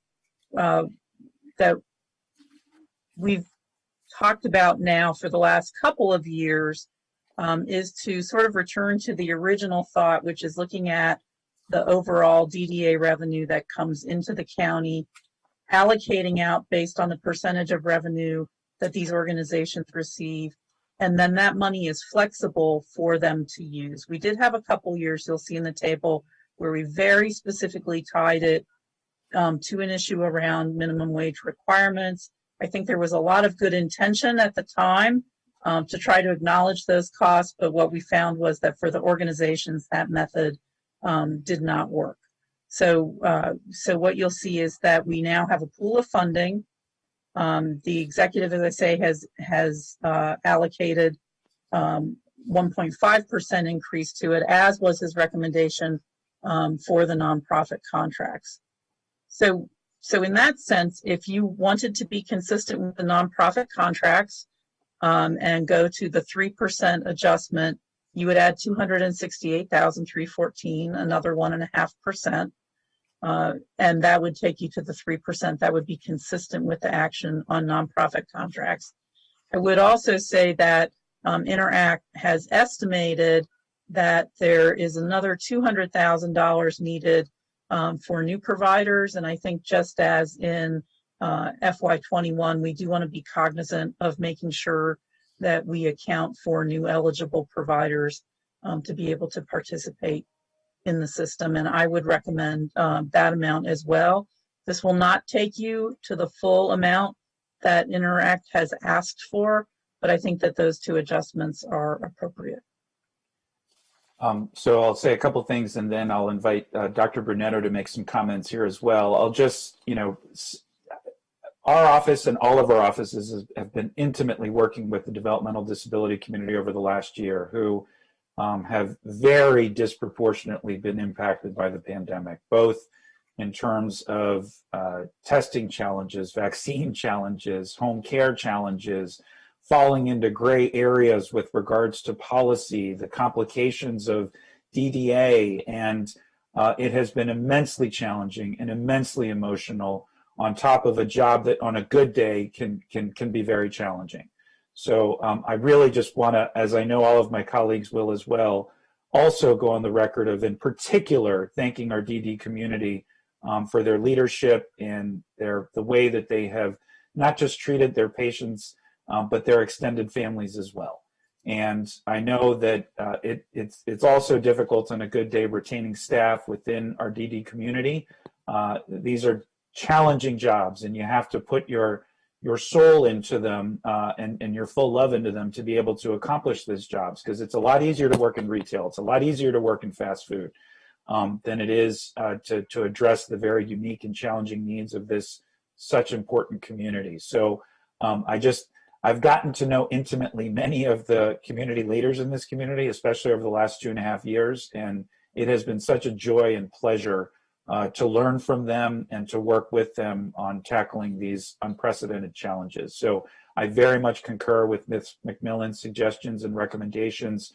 that we've talked about now for the last couple of years is to sort of return to the original thought, which is looking at the overall DDA revenue that comes into the county, allocating out based on the percentage of revenue that these organizations receive, and then that money is flexible for them to use. We did have a couple years, you'll see in the table, where we very specifically tied it to an issue around minimum wage requirements. I think there was a lot of good intention at the time to try to acknowledge those costs, but what we found was that for the organizations, that method did not work. So, so what you'll see is that we now have a pool of funding. The executive, as I say, has allocated 1.5% increase to it, as was his recommendation for the nonprofit contracts. So in that sense, if you wanted to be consistent with the nonprofit contracts and go to the 3% adjustment, you would add $268,314, another 1.5%, and that would take you to the 3%. That would be consistent with the action on nonprofit contracts. I would also say that Interact has estimated that there is another $200,000 needed for new providers, and I think just as in FY21, we do want to be cognizant of making sure that we account for new eligible providers to be able to participate in the system, and I would recommend that amount as well. This will not take you to the full amount that Interact has asked for, but I think that those two adjustments are appropriate. So I'll say a couple things, and then I'll invite Dr. Brunetto to make some comments here as well. I'll just, our office and all of our offices have been intimately working with the developmental disability community over the last year, who have very disproportionately been impacted by the pandemic, both in terms of testing challenges, vaccine challenges, home care challenges, falling into gray areas with regards to policy, the complications of DDA, and it has been immensely challenging and immensely emotional, on top of a job that on a good day can be very challenging. So I really just want to, as I know all of my colleagues will as well, also go on the record of, in particular, thanking our DD community for their leadership and the way that they have not just treated their patients, but their extended families as well. And I know that it's also difficult on a good day retaining staff within our DD community. These are challenging jobs, and you have to put your soul into them and your full love into them to be able to accomplish these jobs, because it's a lot easier to work in retail. It's a lot easier to work in fast food than it is to address the very unique and challenging needs of this such important community. So I've gotten to know intimately many of the community leaders in this community, especially over the last 2.5 years, and it has been such a joy and pleasure to learn from them and to work with them on tackling these unprecedented challenges. So I very much concur with Ms. McMillan's suggestions and recommendations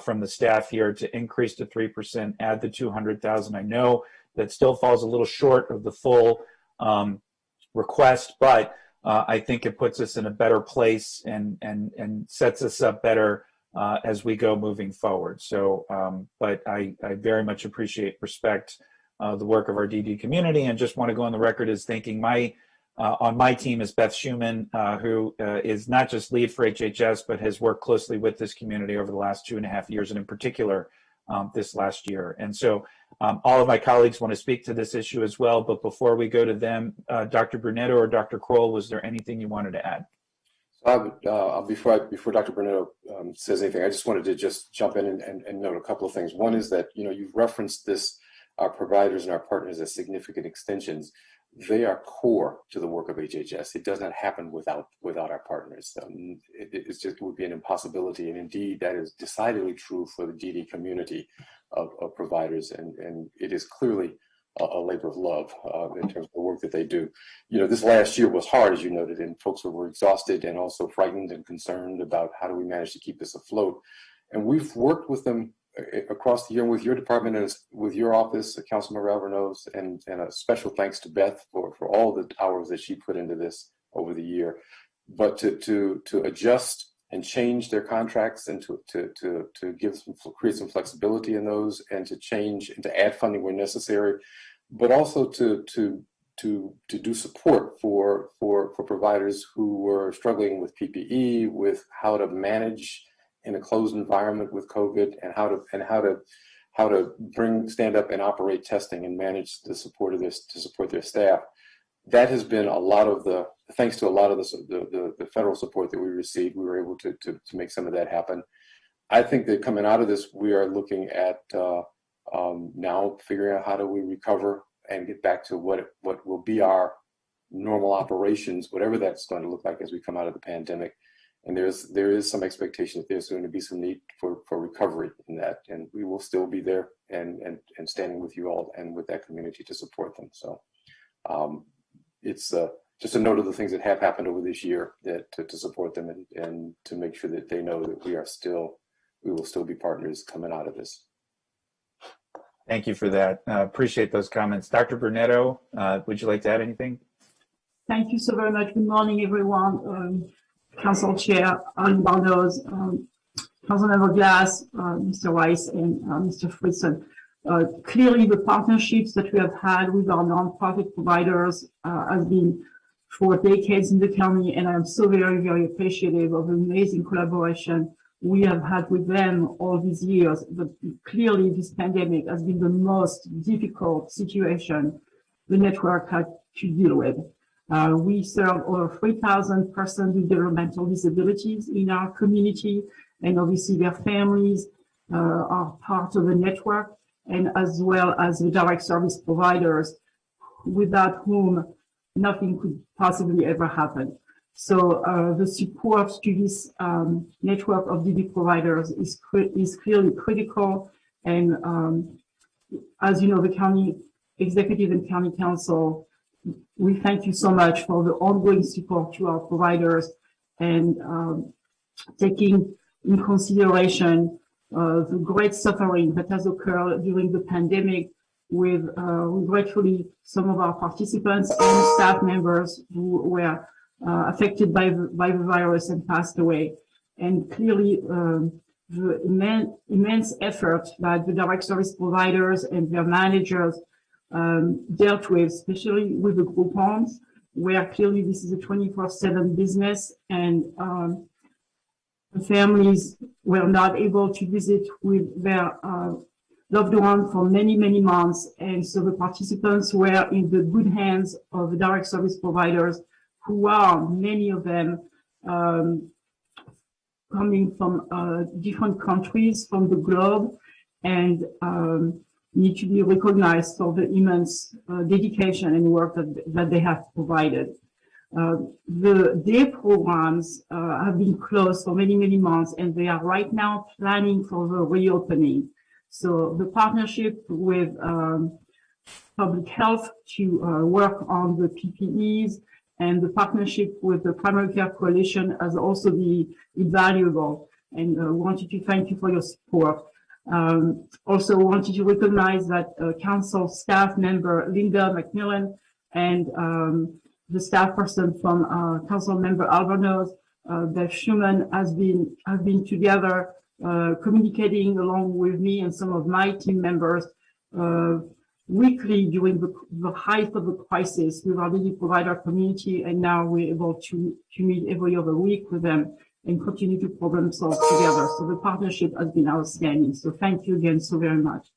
from the staff here to increase to 3%, add the 200,000. I know that still falls a little short of the full request, but I think it puts us in a better place and sets us up better as we go moving forward. So, but I very much appreciate, respect the work of our DD community, and just want to go on the record as thanking on my team is Beth Schumann, who is not just lead for HHS, but has worked closely with this community over the last 2.5 years, and in particular this last year. And so all of my colleagues want to speak to this issue as well, but before we go to them, Dr. Brunetto or Dr. Kroll, was there anything you wanted to add? Before Dr. Brunetto says anything, I just wanted to just jump in and note a couple of things. One is that, you've referenced this, our providers and our partners as significant extensions. They are core to the work of HHS. It does not happen without our partners. It would be an impossibility, and indeed that is decidedly true for the DD community of providers, and it is clearly a labor of love in terms of the work that they do. This last year was hard, as you noted, and folks were exhausted and also frightened and concerned about how do we manage to keep this afloat. And we've worked with them across the year with your department and with your office, Councilman Alvarez, and a special thanks to Beth for all the hours that she put into this over the year. But to adjust and change their contracts and to create some flexibility in those, and to change and to add funding where necessary, but also to do support for providers who were struggling with PPE, with how to manage in a closed environment with COVID, and how to stand up and operate testing and manage the support of this to support their staff. That has been thanks to a lot of the federal support that we received. We were able to make some of that happen. I think that coming out of this, we are looking at now figuring out how do we recover and get back to what will be our normal operations, whatever that's going to look like as we come out of the pandemic. And there is some expectation that there's going to be some need for recovery in that, and we will still be there and standing with you all and with that community to support them. So it's just a note of the things that have happened over this year that to support them and to make sure that they know that we will still be partners coming out of this. Thank you for that. Appreciate those comments. Dr. Brunetto, would you like to add anything? Thank you so very much. Good morning, everyone. Council Chair Alan Barnos, Councilmember Glass, Mr. Rice, and Mr. Fritzen. Clearly, the partnerships that we have had with our nonprofit providers has been for decades in the county, and I'm so very, very appreciative of the amazing collaboration we have had with them all these years. But clearly, this pandemic has been the most difficult situation the network had to deal with. We serve over 3,000 persons with developmental disabilities in our community, and obviously their families are part of the network, and as well as the direct service providers, without whom nothing could possibly ever happen. So the support to this network of DD providers is clearly critical, and as you know, the county executive and county council, we thank you so much for the ongoing support to our providers, and taking in consideration the great suffering that has occurred during the pandemic with regretfully some of our participants and staff members who were affected by the virus and passed away. And clearly the immense effort that the direct service providers and their managers dealt with, especially with the group homes, where clearly this is a 24/7 business, and the families were not able to visit with their loved one for many, many months. And so the participants were in the good hands of the direct service providers, who are, many of them, coming from different countries from the globe, and need to be recognized for the immense dedication and work that they have provided. The day programs have been closed for many, many months, and they are right now planning for the reopening. So the partnership with public health to work on the PPEs, and the partnership with the Primary Care Coalition has also been invaluable, and wanted to thank you for your support. Also wanted to recognize that council staff member Linda McMillan and the staff person from council member Alvarez, Bev Schumann, have been together communicating along with me and some of my team members weekly during the height of the crisis with our leading provider community, and now we're able to meet every other week with them and continue to problem solve together. So the partnership has been outstanding. So thank you again so very much.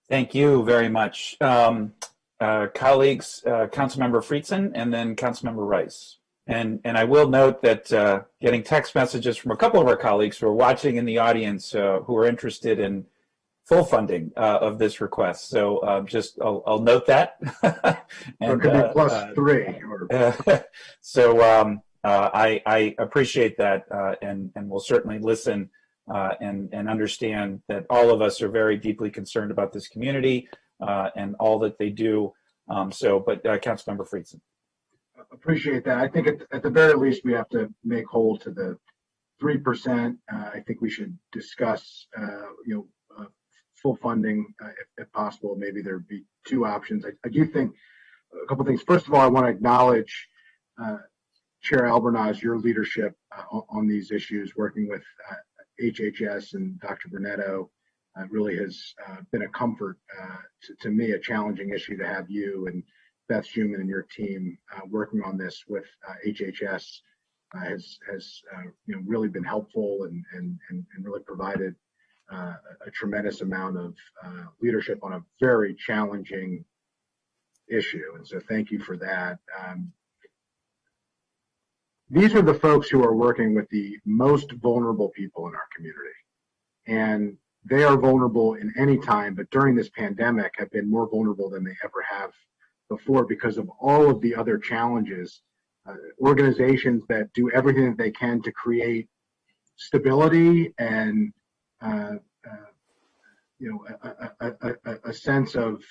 Thank you very much. Colleagues, Councilmember Friedson and then Councilmember Rice. And I will note that getting text messages from a couple of our colleagues who are watching in the audience who are interested in full funding of this request. So I'll note that. And, it could be plus 3. So I appreciate that, and we'll certainly listen and understand that all of us are very deeply concerned about this community and all that they do. But Councilmember Friedson. Appreciate that. I think at the very least we have to make whole to the 3%. I think we should discuss, full funding if possible. Maybe there'd be 2 options. I do think a couple things. First of all, I want to acknowledge Chair Albornoz, your leadership on these issues, working with HHS and Dr. Brunetto. Really has been a comfort to me, a challenging issue to have you and Beth Schumann and your team working on this with HHS has really been helpful and really provided a tremendous amount of leadership on a very challenging issue. And so thank you for that. These are the folks who are working with the most vulnerable people in our community. And they are vulnerable in any time, but during this pandemic have been more vulnerable than they ever have before because of all of the other challenges. Organizations that do everything that they can to create stability and a sense of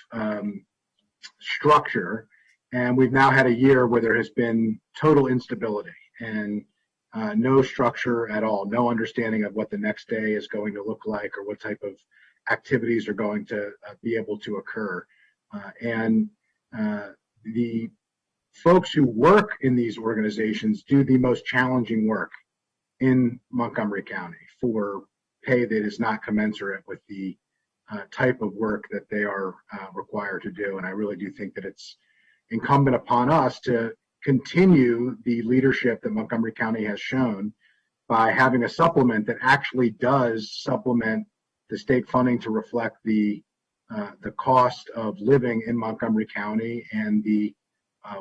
structure. And we've now had a year where there has been total instability and no structure at all, no understanding of what the next day is going to look like or what type of activities are going to be able to occur. The folks who work in these organizations do the most challenging work in Montgomery County for pay that is not commensurate with the type of work that they are required to do. And I really do think that it's incumbent upon us to continue the leadership that Montgomery County has shown by having a supplement that actually does supplement the state funding to reflect the cost of living in Montgomery County and the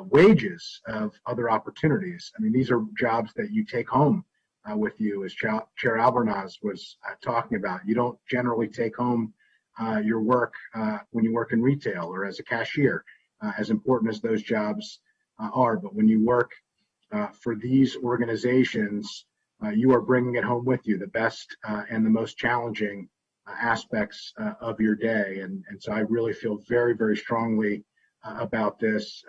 wages of other opportunities. I mean, these are jobs that you take home with you, as Chair Albornoz was talking about. You don't generally take home your work when you work in retail or as a cashier, as important as those jobs are. But when you work for these organizations, you are bringing it home with you, the best and the most challenging aspects of your day. And so I really feel very, very strongly about this.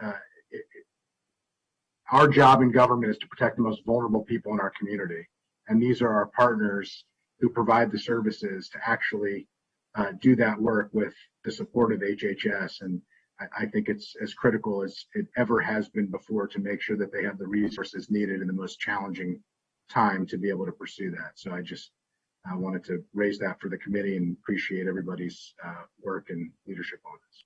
Our job in government is to protect the most vulnerable people in our community. And these are our partners who provide the services to actually do that work with the support of HHS. And I think it's as critical as it ever has been before to make sure that they have the resources needed in the most challenging time to be able to pursue that. So I wanted to raise that for the committee and appreciate everybody's work and leadership on this.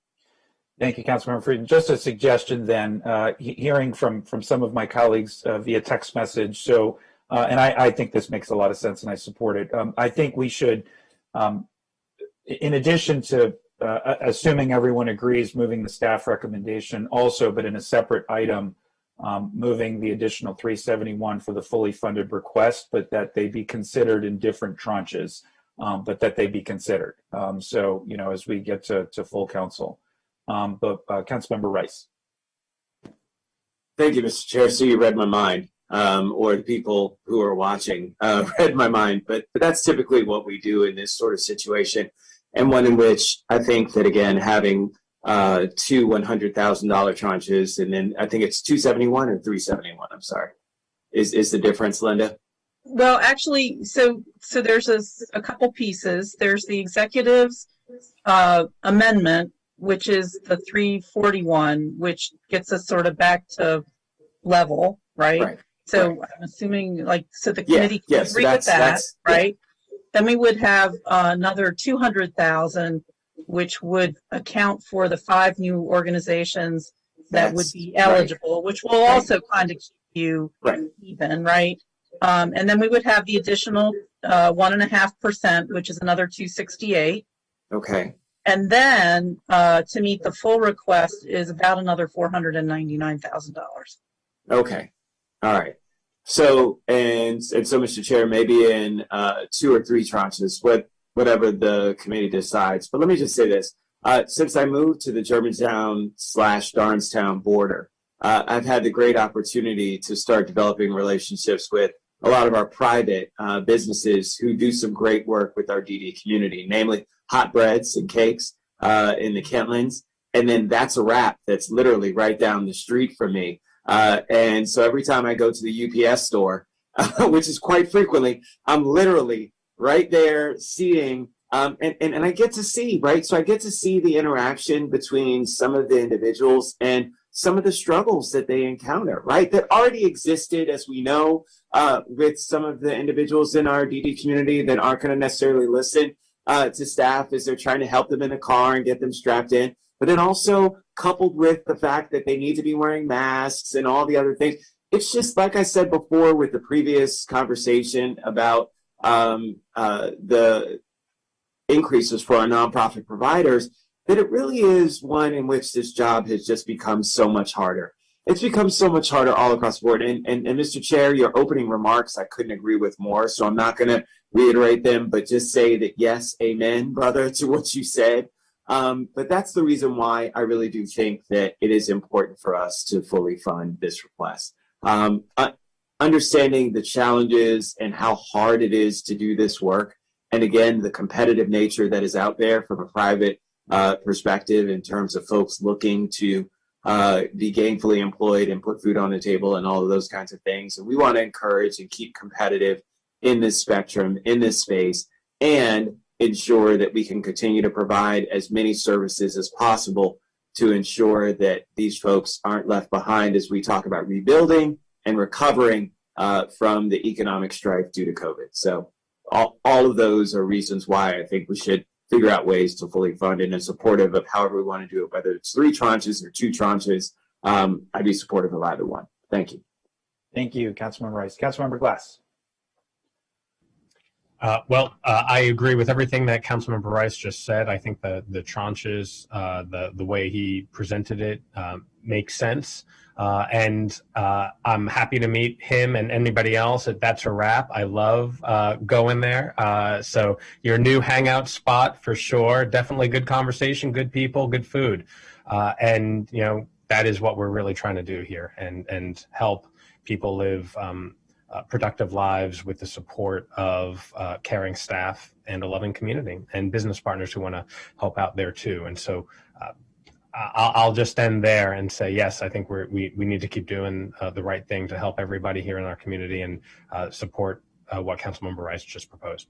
Thank you, Councilmember Frieden. Just a suggestion then, hearing from some of my colleagues via text message. So and I think this makes a lot of sense and I support it. I think we should, in addition to assuming everyone agrees, moving the staff recommendation also, but in a separate item, moving the additional 371 for the fully funded request, but that they be considered in different tranches, but that they be considered. So, you know, as we get to full council. But Councilmember Rice. Thank you, Mr. Chair. So you read my mind, or the people who are watching read my mind, but that's typically what we do in this sort of situation. And one in which I think that, again, having two $100,000 tranches, and then I think it's 271 or 371, I'm sorry, is the difference, Linda? Well, actually, so there's a couple pieces. There's the executive's amendment, which is the 341, which gets us sort of back to level, right? So right. I'm assuming, like, so the committee can yes, agree with that, right? Yeah. Then we would have another 200,000, which would account for the 5 new organizations that would be eligible, which will also kind of keep you even, right? And then we would have the additional 1.5%, which is another 268. Okay. And then to meet the full request is about another $499,000. Okay. All right. So, and so, Mr. Chair, maybe in 2 or 3 tranches, whatever the committee decides. But let me just say this. Since I moved to the Germantown/Darnestown border, I've had the great opportunity to start developing relationships with a lot of our private businesses who do some great work with our DD community, namely hot breads and cakes in the Kentlands. And then That's a Wrap, that's literally right down the street from me. And so every time I go to the UPS store, which is quite frequently, I'm literally right there seeing, and I get to see, right? So I get to see the interaction between some of the individuals and some of the struggles that they encounter, right? That already existed, as we know, with some of the individuals in our DD community that aren't going to necessarily listen to staff as they're trying to help them in a car and get them strapped in. But then also coupled with the fact that they need to be wearing masks and all the other things. It's just, like I said before with the previous conversation about the increases for our nonprofit providers, that it really is one in which this job has just become so much harder. It's become so much harder all across the board. And Mr. Chair, your opening remarks, I couldn't agree with more. So I'm not going to reiterate them, but just say that, yes, amen, brother, to what you said. But that's the reason why I really do think that it is important for us to fully fund this request. Understanding the challenges and how hard it is to do this work, and again, the competitive nature that is out there from a private perspective in terms of folks looking to be gainfully employed and put food on the table and all of those kinds of things. And we want to encourage and keep competitive in this spectrum, in this space, and ensure that we can continue to provide as many services as possible to ensure that these folks aren't left behind as we talk about rebuilding and recovering from the economic strife due to COVID. So all of those are reasons why I think we should figure out ways to fully fund and supportive of however we want to do it, whether it's 3 tranches or 2 tranches. I'd be supportive of either one. Thank you. Thank you, Councilmember Rice. Councilmember Glass. I agree with everything that Councilmember Rice just said. I think the tranches, the way he presented it makes sense. And I'm happy to meet him and anybody else at That's a Wrap. I love going there. So your new hangout spot for sure. Definitely good conversation, good people, good food. And, you know, that is what we're really trying to do here and help people live productive lives with the support of caring staff and a loving community and business partners who want to help out there too. And so I'll just end there and say, yes, I think we need to keep doing the right thing to help everybody here in our community and support what Councilmember Rice just proposed.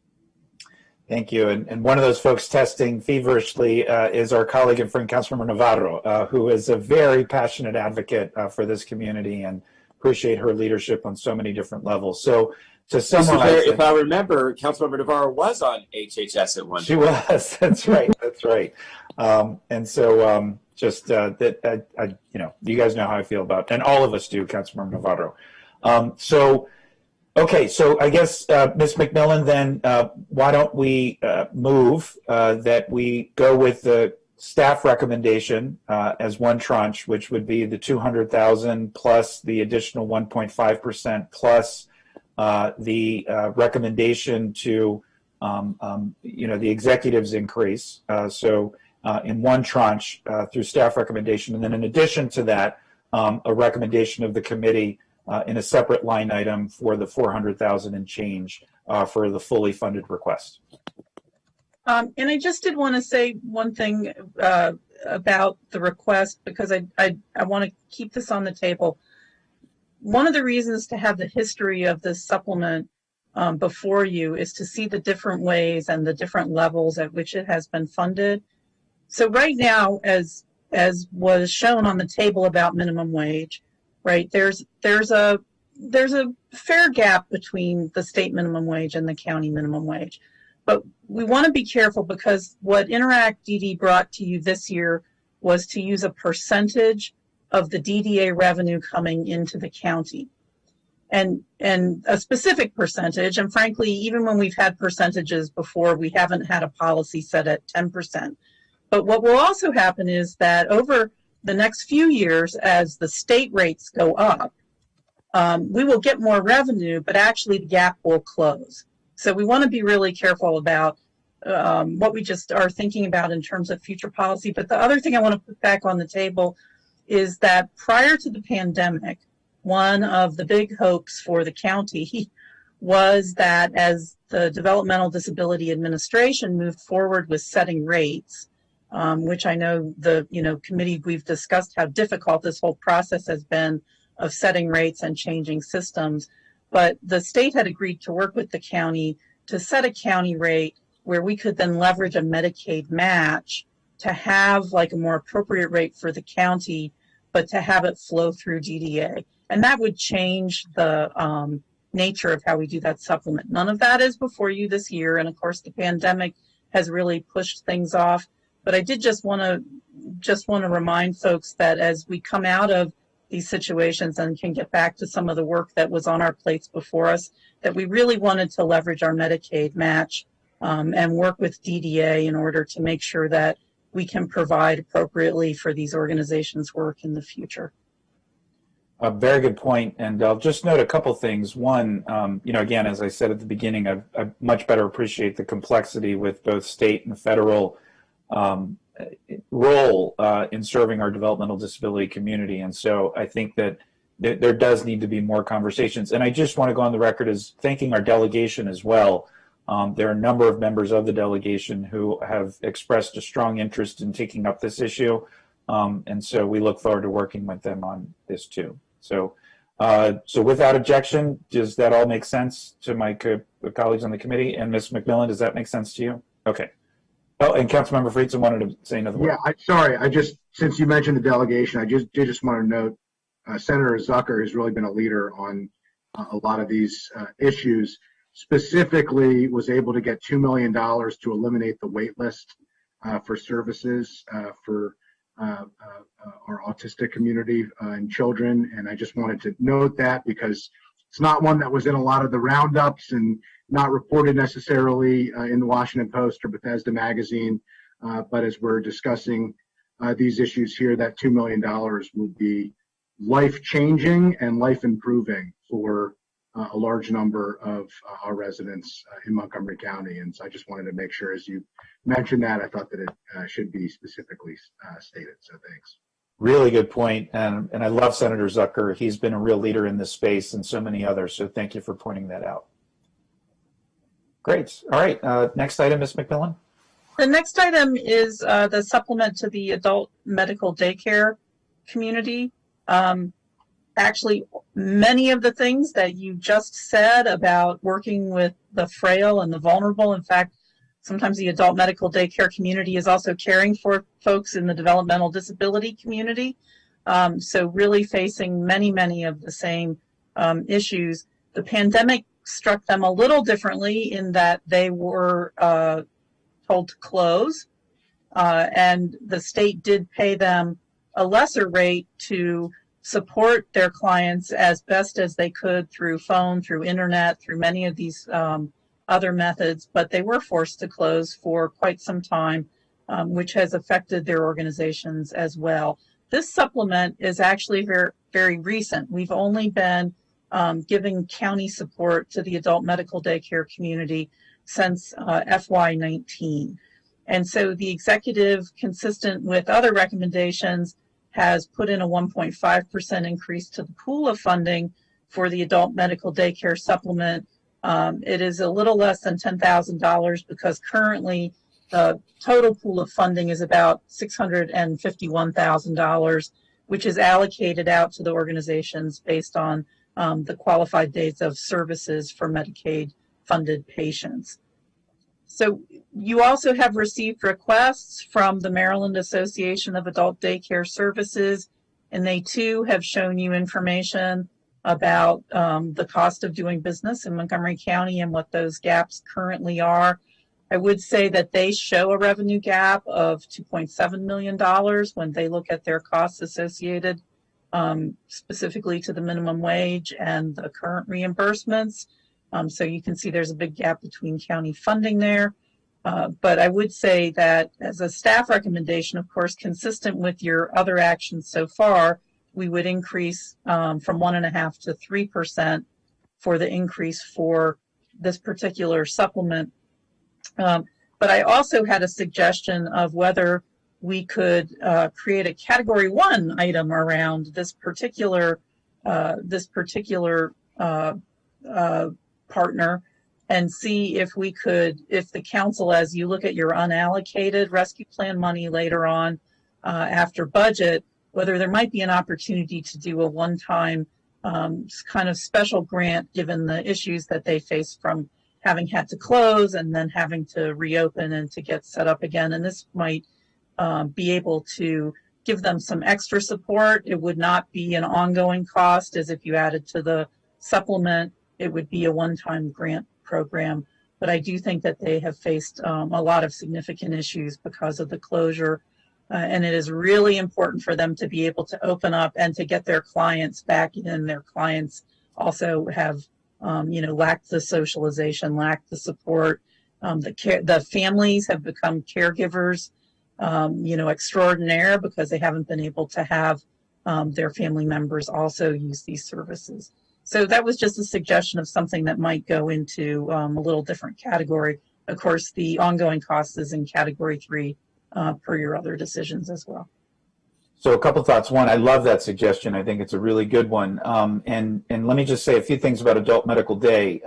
Thank you. And one of those folks testing feverishly is our colleague and friend, Councilmember Navarro, who is a very passionate advocate for this community, and appreciate her leadership on so many different levels. So to summarize, if I remember, Councilmember Navarro was on HHS at one point. She was. That's right. That's right. And so you know, you guys know how I feel about, and all of us do, Councilmember Navarro. So Okay, so I guess, Ms. McMillan, then why don't we move that we go with the staff recommendation as one tranche, which would be the 200,000 plus the additional 1.5% plus the recommendation to, the executives increase. So in one tranche through staff recommendation, and then in addition to that, a recommendation of the committee in a separate line item for the 400,000 and change for the fully funded request. And I just did want to say one thing about the request, because I want to keep this on the table. One of the reasons to have the history of this supplement before you is to see the different ways and the different levels at which it has been funded. So right now, as was shown on the table about minimum wage, right, there's a fair gap between the state minimum wage and the county minimum wage. But we want to be careful, because what Interact DD brought to you this year was to use a percentage of the DDA revenue coming into the county, and a specific percentage. And frankly, even when we've had percentages before, we haven't had a policy set at 10%. But what will also happen is that over the next few years, as the state rates go up, we will get more revenue, but actually the gap will close. So we want to be really careful about what we just are thinking about in terms of future policy. But the other thing I want to put back on the table is that prior to the pandemic, one of the big hopes for the county was that as the Developmental Disability Administration moved forward with setting rates, which I know the committee, we've discussed how difficult this whole process has been of setting rates and changing systems. But the state had agreed to work with the county to set a county rate where we could then leverage a Medicaid match to have like a more appropriate rate for the county, but to have it flow through DDA. And that would change the nature of how we do that supplement. None of that is before you this year. And of course, the pandemic has really pushed things off. But I did just want to remind folks that as we come out of these situations and can get back to some of the work that was on our plates before us, that we really wanted to leverage our Medicaid match and work with DDA in order to make sure that we can provide appropriately for these organizations' work in the future. A very good point, and I'll just note a couple things. One, again, as I said at the beginning, I much better appreciate the complexity with both state and federal role in serving our developmental disability community. And so I think that there does need to be more conversations. And I just want to go on the record as thanking our delegation as well. There are a number of members of the delegation who have expressed a strong interest in taking up this issue. And so we look forward to working with them on this too. So without objection, does that all make sense to my colleagues on the committee? And Ms. McMillan, does that make sense to you? Okay. Oh, and Councilmember Friedson wanted to say another word. Yeah, since you mentioned the delegation, I just want to note Senator Zucker has really been a leader on a lot of these issues. Specifically, was able to get $2 million to eliminate the wait list for services for our autistic community and children. And I just wanted to note that because it's not one that was in a lot of the roundups and not reported necessarily in the Washington Post or Bethesda Magazine. But as we're discussing these issues here, that $2 million will be life-changing and life-improving for a large number of our residents in Montgomery County. And so I just wanted to make sure, as you mentioned that, I thought that it should be specifically stated. So thanks. Really good point. And I love Senator Zucker. He's been a real leader in this space and so many others. So thank you for pointing that out. Great. All right. Next item, Ms. McMillan. The next item is the supplement to the adult medical daycare community. Actually, many of the things that you just said about working with the frail and the vulnerable, in fact, sometimes the adult medical daycare community is also caring for folks in the developmental disability community. So really facing many of the same issues. The pandemic struck them a little differently in that they were told to close, and the state did pay them a lesser rate to support their clients as best as they could through phone, through internet, through many of these other methods, but they were forced to close for quite some time, which has affected their organizations as well. This supplement is actually very, very recent. We've only been giving county support to the adult medical daycare community since FY19. And so the executive, consistent with other recommendations, has put in a 1.5% increase to the pool of funding for the adult medical daycare supplement. It is a little less than $10,000 because currently the total pool of funding is about $651,000, which is allocated out to the organizations based on the qualified days of services for Medicaid funded patients. So you also have received requests from the Maryland Association of Adult Daycare Services, and they too have shown you information about the cost of doing business in Montgomery County and what those gaps currently are. I would say that they show a revenue gap of $2.7 million when they look at their costs associated specifically to the minimum wage and the current reimbursements. So you can see there's a big gap between county funding there. But I would say that as a staff recommendation, of course, consistent with your other actions so far, we would increase from 1.5% to 3% for the increase for this particular supplement. But I also had a suggestion of whether we could create a Category 1 item around this particular partner, and see if we could, if the council, as you look at your unallocated rescue plan money later on after budget, whether there might be an opportunity to do a one-time kind of special grant given the issues that they face from having had to close and then having to reopen and to get set up again. And this might be able to give them some extra support. It would not be an ongoing cost as if you added to the supplement. It would be a one-time grant program. But I do think that they have faced a lot of significant issues because of the closure. And it is really important for them to be able to open up and to get their clients back in. Their clients also have, lacked the socialization, lacked the support. The families have become caregivers, extraordinaire because they haven't been able to have their family members also use these services. So that was just a suggestion of something that might go into a little different category. Of course, the ongoing cost is in Category 3 per your other decisions as well. So a couple thoughts. One, I love that suggestion. I think it's a really good one. And let me just say a few things about Adult Medical Day.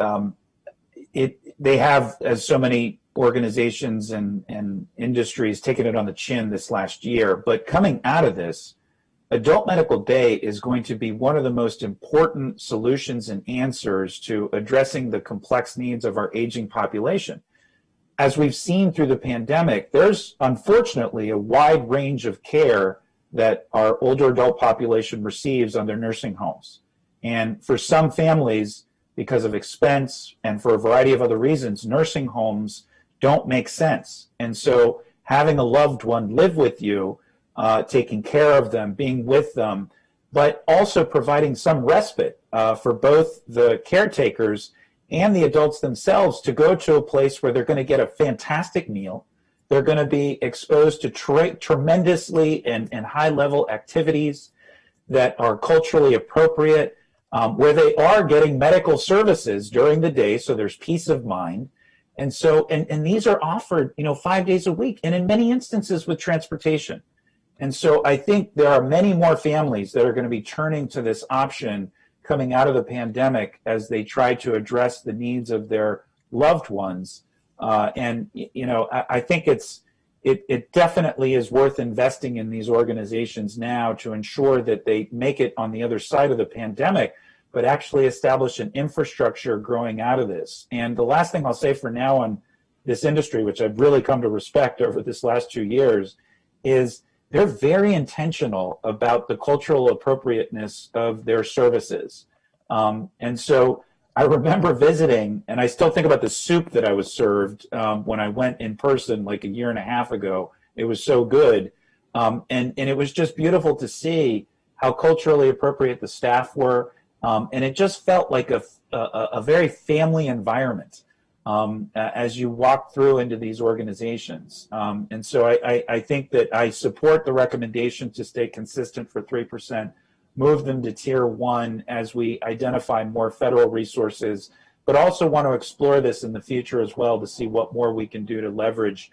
They have, as so many organizations and industries, taken it on the chin this last year. But coming out of this, Adult Medical Day is going to be one of the most important solutions and answers to addressing the complex needs of our aging population. As we've seen through the pandemic, there's unfortunately a wide range of care that our older adult population receives on their nursing homes. And for some families, because of expense and for a variety of other reasons, nursing homes don't make sense. And so having a loved one live with you, taking care of them, being with them, but also providing some respite for both the caretakers and the adults themselves to go to a place where they're going to get a fantastic meal. They're going to be exposed to tremendously and high-level activities that are culturally appropriate, where they are getting medical services during the day, so there's peace of mind. And so, and these are offered, 5 days a week, and in many instances with transportation. And so I think there are many more families that are going to be turning to this option coming out of the pandemic as they try to address the needs of their loved ones. I think it definitely is worth investing in these organizations now to ensure that they make it on the other side of the pandemic, but actually establish an infrastructure growing out of this. And the last thing I'll say for now on this industry, which I've really come to respect over this last 2 years, is they're very intentional about the cultural appropriateness of their services. And so I remember visiting, and I still think about the soup that I was served when I went in person like a year and a half ago. It was so good. And it was just beautiful to see how culturally appropriate the staff were, and it just felt like a very family environment as you walk through into these organizations. And so I think that I support the recommendation to stay consistent for 3%, move them to tier 1 as we identify more federal resources, but also want to explore this in the future as well to see what more we can do to leverage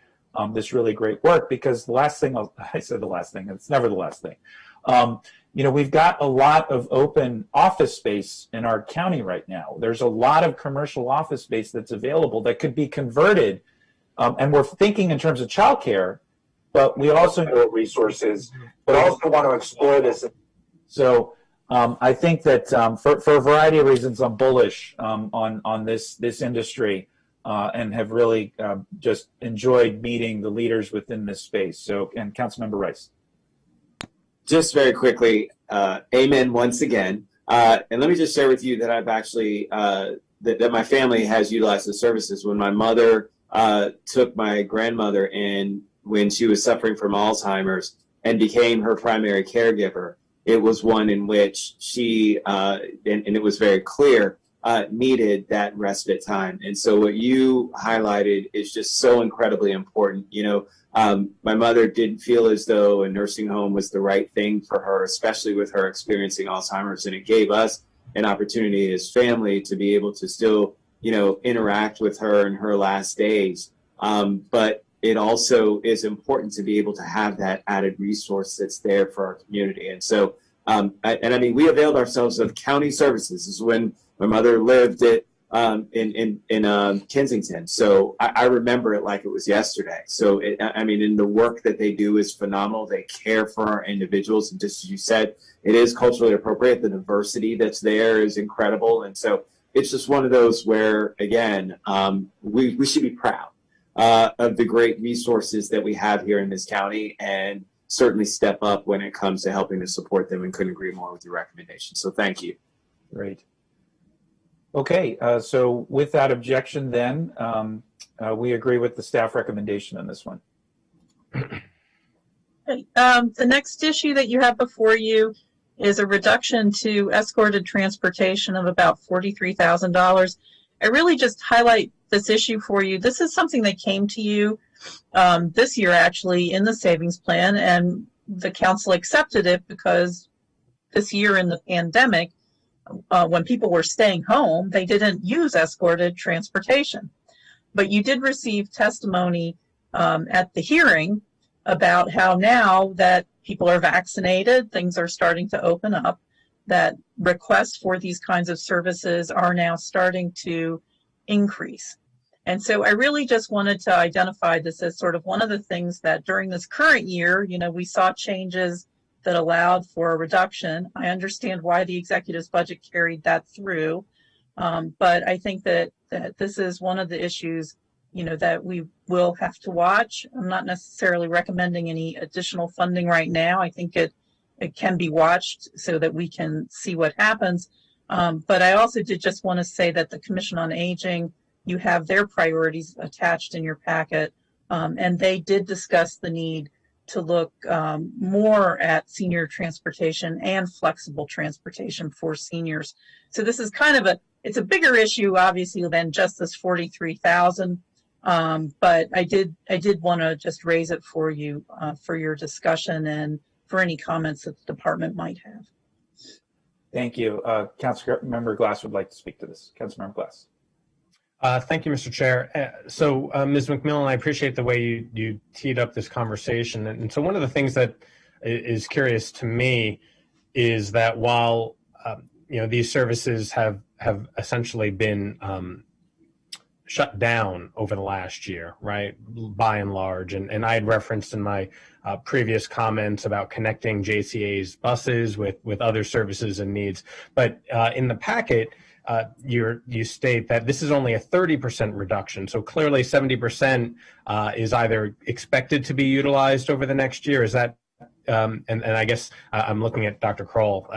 this really great work. Because the last thing, I said the last thing, it's never the last thing. You know, we've got a lot of open office space in our county right now. There's a lot of commercial office space that's available that could be converted. And we're thinking in terms of childcare, but we also know resources, but also want to explore this. So I think that for a variety of reasons, I'm bullish on this industry and have really just enjoyed meeting the leaders within this space. So, and Councilmember Rice. Just very quickly, amen once again. And let me just share with you that I've actually, that my family has utilized the services. When my mother took my grandmother in when she was suffering from Alzheimer's and became her primary caregiver, it was one in which she, and it was very clear, needed that respite time. And so what you highlighted is just so incredibly important. You know, my mother didn't feel as though a nursing home was the right thing for her, especially with her experiencing Alzheimer's. And it gave us an opportunity as family to be able to still, you know, interact with her in her last days. But it also is important to be able to have that added resource that's there for our community. And so, I mean, we availed ourselves of county services. This is when my mother lived at in Kensington. So I remember it like it was yesterday. So, I mean, and the work that they do is phenomenal. They care for our individuals. And just as you said, it is culturally appropriate. The diversity that's there is incredible. And so it's just one of those where, again, we should be proud of the great resources that we have here in this county, and certainly step up when it comes to helping to support them, and couldn't agree more with your recommendation. So thank you. Great. Okay, so without objection then, we agree with the staff recommendation on this one. Okay. The next issue that you have before you is a reduction to escorted transportation of about $43,000. I really just highlight this issue for you. This is something that came to you this year actually in the savings plan, and the council accepted it because this year in the pandemic, when people were staying home, they didn't use escorted transportation. But you did receive testimony at the hearing about how now that people are vaccinated, things are starting to open up, that requests for these kinds of services are now starting to increase. And so I really just wanted to identify this as sort of one of the things that during this current year, you know, we saw changes that allowed for a reduction. I understand why the executive's budget carried that through, but I think that this is one of the issues, you know, that we will have to watch. I'm not necessarily recommending any additional funding right now. I think it can be watched so that we can see what happens. But I also did just want to say that the Commission on Aging, you have their priorities attached in your packet, and they did discuss the need to look more at senior transportation and flexible transportation for seniors. So this is kind of it's a bigger issue, obviously, than just this 43,000. But I did want to just raise it for you for your discussion and for any comments that the department might have. Thank you. Councilmember Glass would like to speak to this. Councilmember Glass. Thank you, Mr. Chair. So, Ms. McMillan, I appreciate the way you teed up this conversation. And so one of the things that is curious to me is that while you know, these services have essentially been shut down over the last year, right, by and large, and I had referenced in my previous comments about connecting JCA's buses with other services and needs. But in the packet, you state that this is only a 30% reduction. So clearly 70% is either expected to be utilized over the next year. Is that, and I guess I'm looking at Dr. Kroll.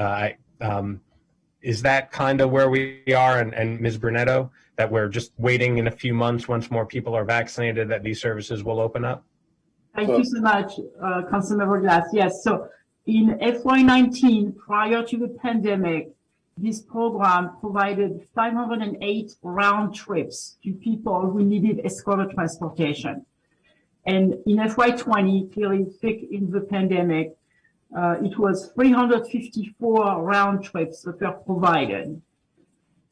Is that kind of where we are, and Ms. Brunetto, that we're just waiting in a few months once more people are vaccinated that these services will open up? Thank you so much, Councilmember Glass. Yes, so In FY19, prior to the pandemic, this program provided 508 round trips to people who needed escorted transportation. And in FY20, clearly thick in the pandemic, it was 354 round trips that were provided.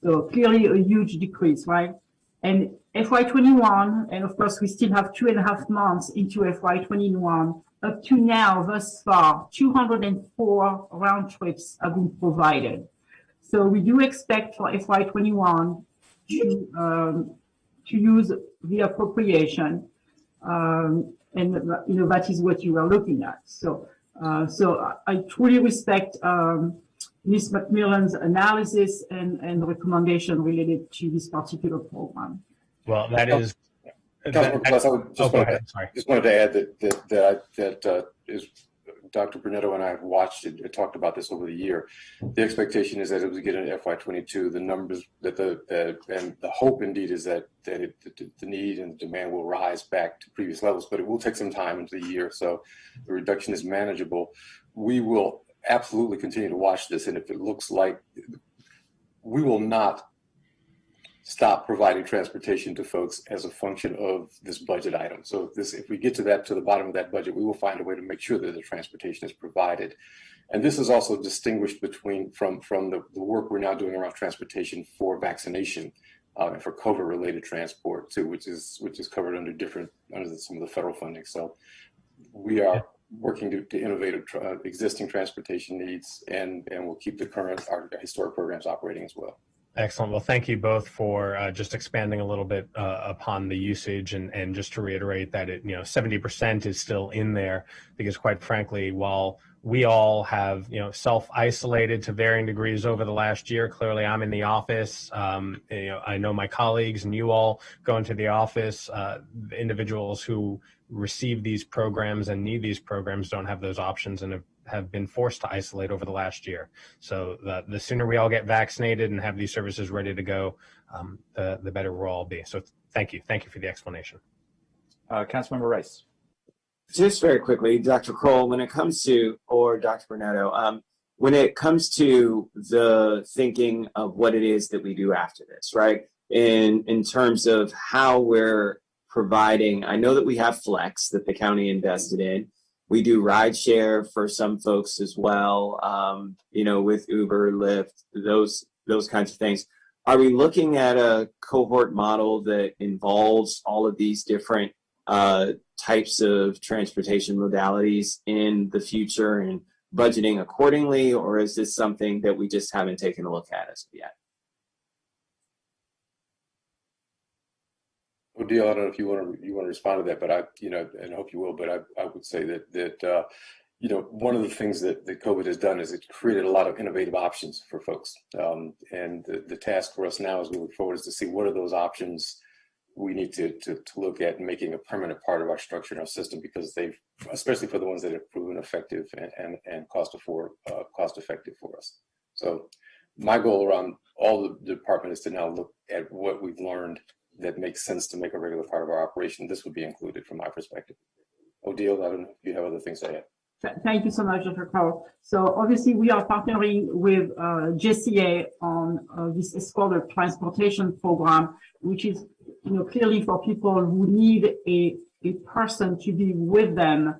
So clearly a huge decrease, right? And FY21, and of course we still have 2.5 months into FY21, up to now, thus far, 204 round trips have been provided. So we do expect for FY21 to use the appropriation, and that is what you are looking at. So I truly respect Ms. McMillan's analysis and recommendation related to this particular program. Well, that is. Councilman Plus, I would just, just wanted to add that Dr. Brunetto and I have watched it, talked about this over the year. The expectation is that as we get into FY22, the numbers and the hope indeed is that the need and demand will rise back to previous levels, but it will take some time into the year. So the reduction is manageable. We will absolutely continue to watch this. And if it looks like we will not stop providing transportation to folks as a function of this budget item. So if we get to the bottom of that budget, we will find a way to make sure that the transportation is provided. And this is also distinguished from the work we're now doing around transportation for vaccination and for COVID related transport too, which is covered under some of the federal funding. So we are working to innovate existing transportation needs, and we'll keep our historic programs operating as well. Excellent. Well, thank you both for just expanding a little bit upon the usage, and just to reiterate that 70% is still in there, because quite frankly, while we all have self-isolated to varying degrees over the last year, clearly I'm in the office. I know my colleagues and you all go into the office. The individuals who receive these programs and need these programs don't have those options and have been forced to isolate over the last year. So the sooner we all get vaccinated and have these services ready to go, the better we'll all be. So thank you for the explanation. Councilmember Rice. Just very quickly, Dr. Kroll, when it comes to, or Dr. Brunetto, when it comes to the thinking of what it is that we do after this, right? In terms of how we're providing, I know that we have Flex that the county invested in. We do ride share for some folks as well, with Uber, Lyft, those kinds of things. Are we looking at a cohort model that involves all of these different types of transportation modalities in the future and budgeting accordingly, or is this something that we just haven't taken a look at as of yet? Odile, I don't know if you want to respond to that, but and I hope you will. But I would say that one of the things that COVID has done is it created a lot of innovative options for folks. And the task for us now as we look forward is to see what are those options we need to look at making a permanent part of our structure and our system, because especially for the ones that have proven effective and cost effective for us. So my goal around all the department is to now look at what we've learned that makes sense to make a regular part of our operation. This would be included from my perspective. Odile, I don't know if you have other things to add. Thank you so much, Dr. Kroll. So obviously we are partnering with JCA on this escorted transportation program, which is clearly for people who need a person to be with them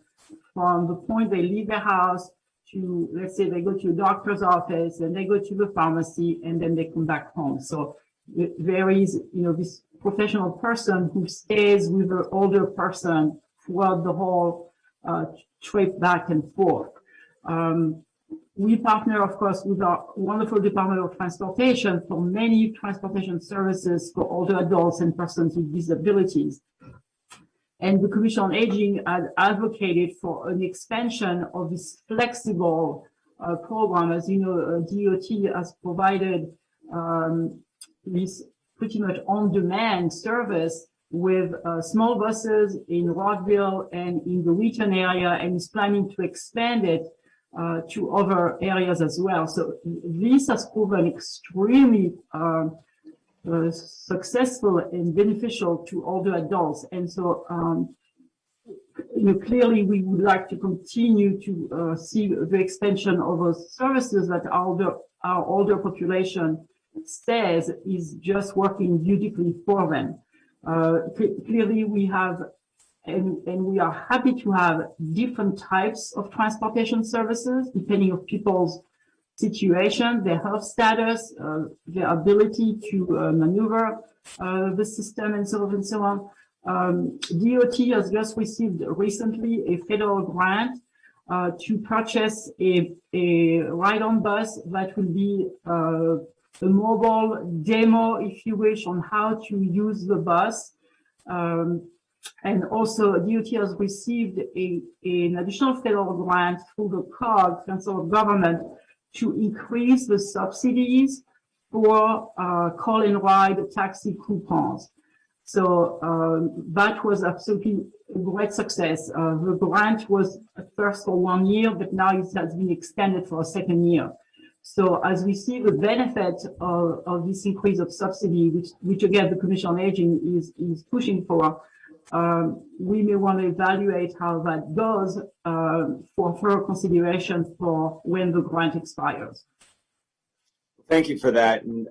from the point they leave their house to, let's say they go to a doctor's office and they go to the pharmacy and then they come back home. So there is, this professional person who stays with the older person throughout the whole trip back and forth. We partner, of course, with our wonderful Department of Transportation for many transportation services for older adults and persons with disabilities. And the Commission on Aging has advocated for an expansion of this flexible program. As you know, DOT has provided this pretty much on-demand service with small buses in Rockville and in the Wheaton area, and is planning to expand it to other areas as well. So this has proven extremely successful and beneficial to older adults. And so clearly we would like to continue to see the expansion of those services that our older population says is just working beautifully for them. Clearly we have, and we are happy to have different types of transportation services depending on people's situation, their health status, their ability to maneuver the system, and so on and so on. DOT has just received recently a federal grant to purchase a ride-on bus that will be a mobile demo, if you wish, on how to use the bus. And also DOT has received an additional federal grant through the COG, Council of Government, to increase the subsidies for call and ride taxi coupons. So that was absolutely a great success. The grant was at first for 1 year, but now it has been extended for a second year. So as we see the benefit of this increase of subsidy, which again the Commission on Aging is pushing for, we may want to evaluate how that goes for further consideration for when the grant expires. Thank you for that. And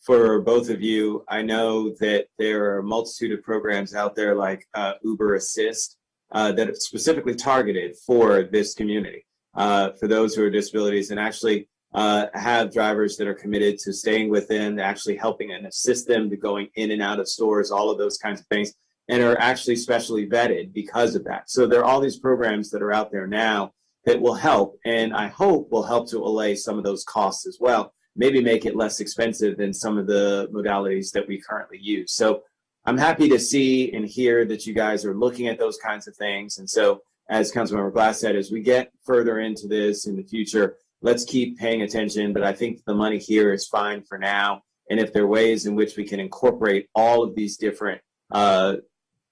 for both of you, I know that there are a multitude of programs out there like Uber Assist that are specifically targeted for this community, for those who are disabilities, and actually have drivers that are committed to staying within, actually helping and assist them to going in and out of stores, all of those kinds of things, and are actually specially vetted because of that. So there are all these programs that are out there now that will help, and I hope will help to allay some of those costs as well, maybe make it less expensive than some of the modalities that we currently use. So I'm happy to see and hear that you guys are looking at those kinds of things. And so, as Councilmember Glass said, as we get further into this in the future, let's keep paying attention. But I think the money here is fine for now. And if there are ways in which we can incorporate all of these different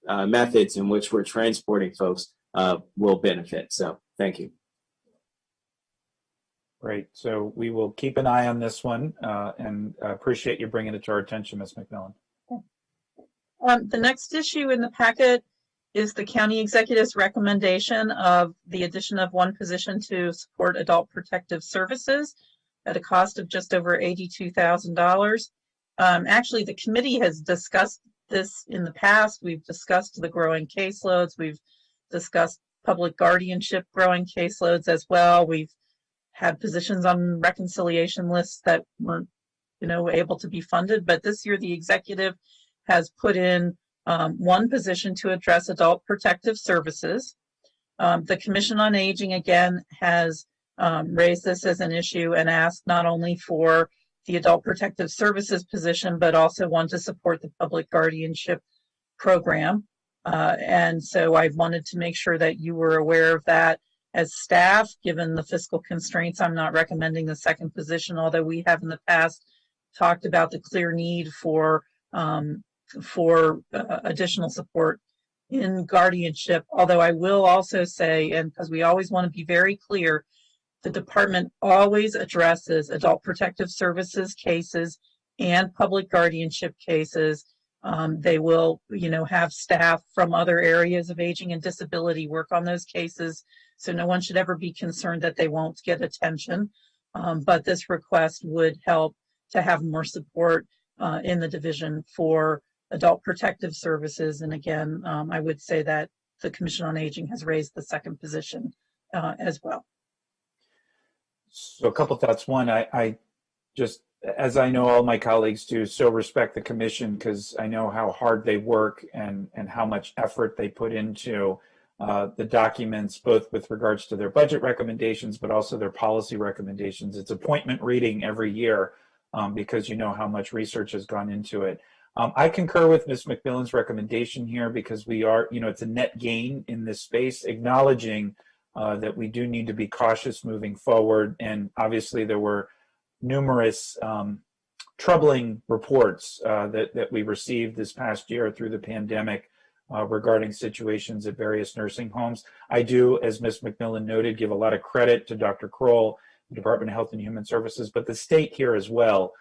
methods in which we're transporting folks, will benefit. So thank you. Great. So we will keep an eye on this one and appreciate you bringing it to our attention, Ms. McMillan. The next issue in the packet is the county executive's recommendation of the addition of one position to support adult protective services at a cost of just over $82,000. Actually, the committee has discussed this in the past. We've discussed the growing caseloads. We've discussed public guardianship growing caseloads as well. We've had positions on reconciliation lists that weren't, able to be funded. But this year, the executive has put in one position to address adult protective services. The Commission on Aging, again, has raised this as an issue and asked not only for the adult protective services position, but also one to support the public guardianship program. And so I wanted to make sure that you were aware of that. As staff, given the fiscal constraints, I'm not recommending the second position, although we have in the past talked about the clear need for additional support in guardianship. Although I will also say, and because we always want to be very clear, the department always addresses adult protective services cases and public guardianship cases. They will, have staff from other areas of aging and disability work on those cases. So no one should ever be concerned that they won't get attention. But this request would help to have more support in the division for adult protective services. And again, I would say that the Commission on Aging has raised the second position as well. So a couple thoughts. One, I just, as I know all my colleagues do, so respect the Commission because I know how hard they work and how much effort they put into the documents, both with regards to their budget recommendations, but also their policy recommendations. It's appointment reading every year because you know how much research has gone into it. I concur with Ms. McMillan's recommendation here because we are, it's a net gain in this space, acknowledging that we do need to be cautious moving forward. And obviously there were numerous troubling reports that we received this past year through the pandemic regarding situations at various nursing homes. I do, as Ms. McMillan noted, give a lot of credit to Dr. Kroll, the Department of Health and Human Services, but the state here as well,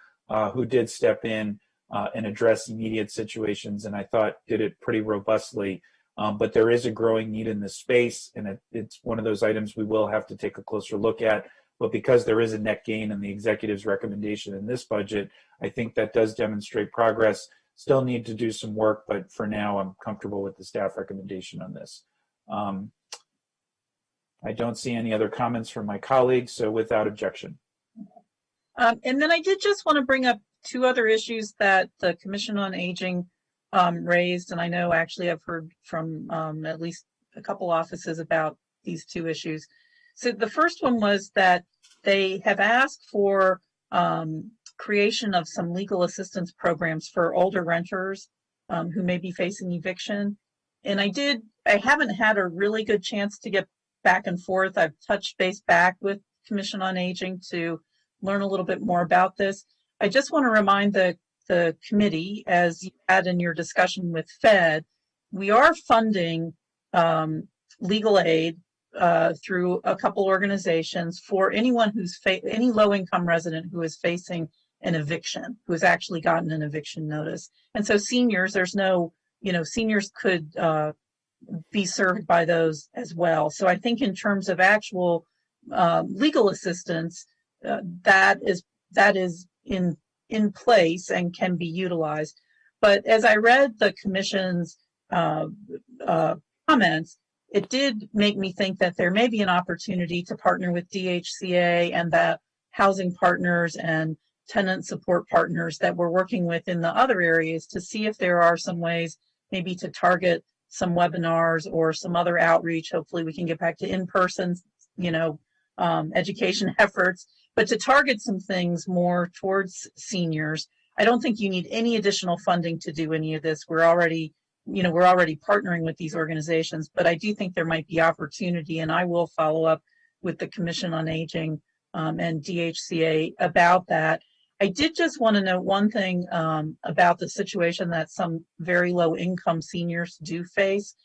who did step in and address immediate situations, and I thought did it pretty robustly but there is a growing need in this space, and it's one of those items we will have to take a closer look at. But because there is a net gain in the executive's recommendation in this budget, I think that does demonstrate progress. Still need to do some work, but for now, I'm comfortable with the staff recommendation on this. I don't see any other comments from my colleagues, so without objection. And then I did just want to bring up two other issues that the Commission on Aging raised, and I know actually I've heard from at least a couple offices about these two issues. So the first one was that they have asked for creation of some legal assistance programs for older renters who may be facing eviction. And I haven't had a really good chance to get back and forth. I've touched base back with Commission on Aging to learn a little bit more about this. I just want to remind the committee, as you had in your discussion with Fed, we are funding legal aid through a couple organizations for anyone who's any low-income resident who is facing an eviction, who has actually gotten an eviction notice. And so seniors, there's no, seniors could be served by those as well. So I think in terms of actual legal assistance, that is in place and can be utilized. But as I read the Commission's comments, it did make me think that there may be an opportunity to partner with DHCA and the housing partners and tenant support partners that we're working with in the other areas to see if there are some ways maybe to target some webinars or some other outreach. Hopefully we can get back to in-person, education efforts, but to target some things more towards seniors. I don't think you need any additional funding to do any of this. We're already partnering with these organizations, but I do think there might be opportunity, and I will follow up with the Commission on Aging and DHCA about that. I did just want to note one thing about the situation that some very low income seniors do face.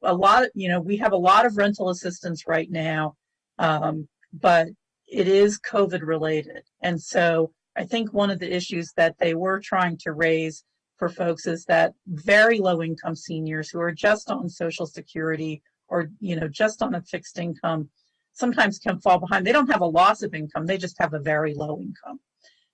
We have a lot of rental assistance right now, but it is COVID related. And so I think one of the issues that they were trying to raise for folks is that very low income seniors who are just on Social Security or, just on a fixed income sometimes can fall behind. They don't have a loss of income. They just have a very low income.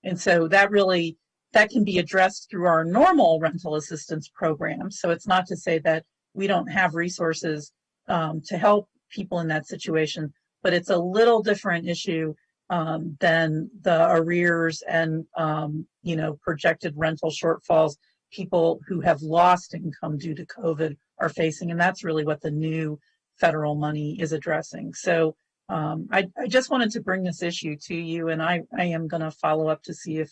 And so that can be addressed through our normal rental assistance program. So it's not to say that we don't have resources to help people in that situation, but it's a little different issue than the arrears and, projected rental shortfalls people who have lost income due to COVID are facing. And that's really what the new federal money is addressing. So I just wanted to bring this issue to you, and I am going to follow up to see if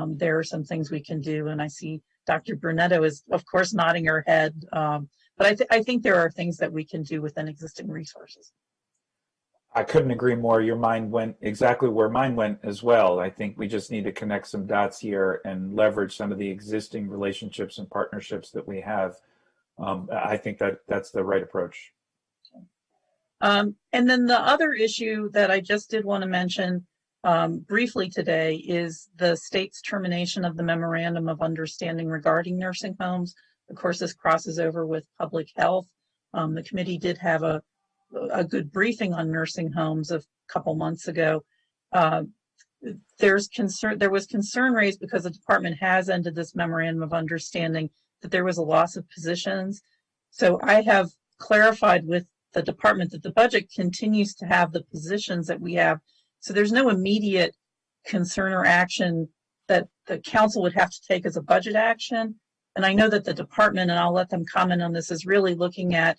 there are some things we can do. And I see Dr. Brunetto is, of course, nodding her head, but I think there are things that we can do within existing resources. I couldn't agree more. Your mind went exactly where mine went as well. I think we just need to connect some dots here and leverage some of the existing relationships and partnerships that we have. I think that's the right approach. And then the other issue that I just did want to mention briefly today is the state's termination of the Memorandum of Understanding regarding nursing homes. Of course, this crosses over with public health. The committee did have a good briefing on nursing homes a couple months ago. There was concern raised because the department has ended this Memorandum of Understanding that there was a loss of positions. So I have clarified with the department that the budget continues to have the positions that we have. So there's no immediate concern or action that the council would have to take as a budget action. And I know that the department, and I'll let them comment on this, is really looking at,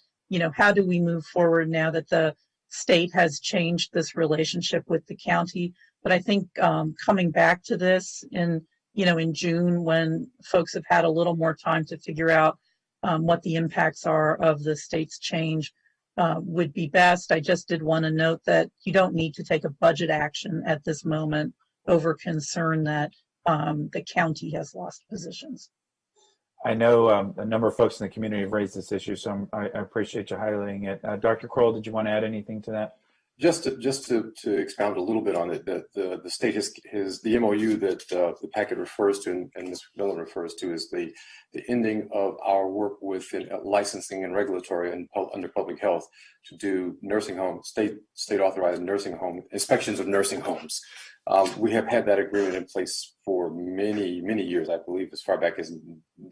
how do we move forward now that the state has changed this relationship with the county. But I think coming back to this in June, when folks have had a little more time to figure out what the impacts are of the state's change, would be best. I just did want to note that you don't need to take a budget action at this moment over concern that the county has lost positions. I know a number of folks in the community have raised this issue, so I appreciate you highlighting it. Dr. Kroll, did you want to add anything to that? Just to expound a little bit on it, that the state has the MOU that the packet refers to and Ms. McMillan refers to is the ending of our work within licensing and regulatory and under public health to do nursing home, state authorized nursing home inspections of nursing homes. We have had that agreement in place for many years, I believe, as far back as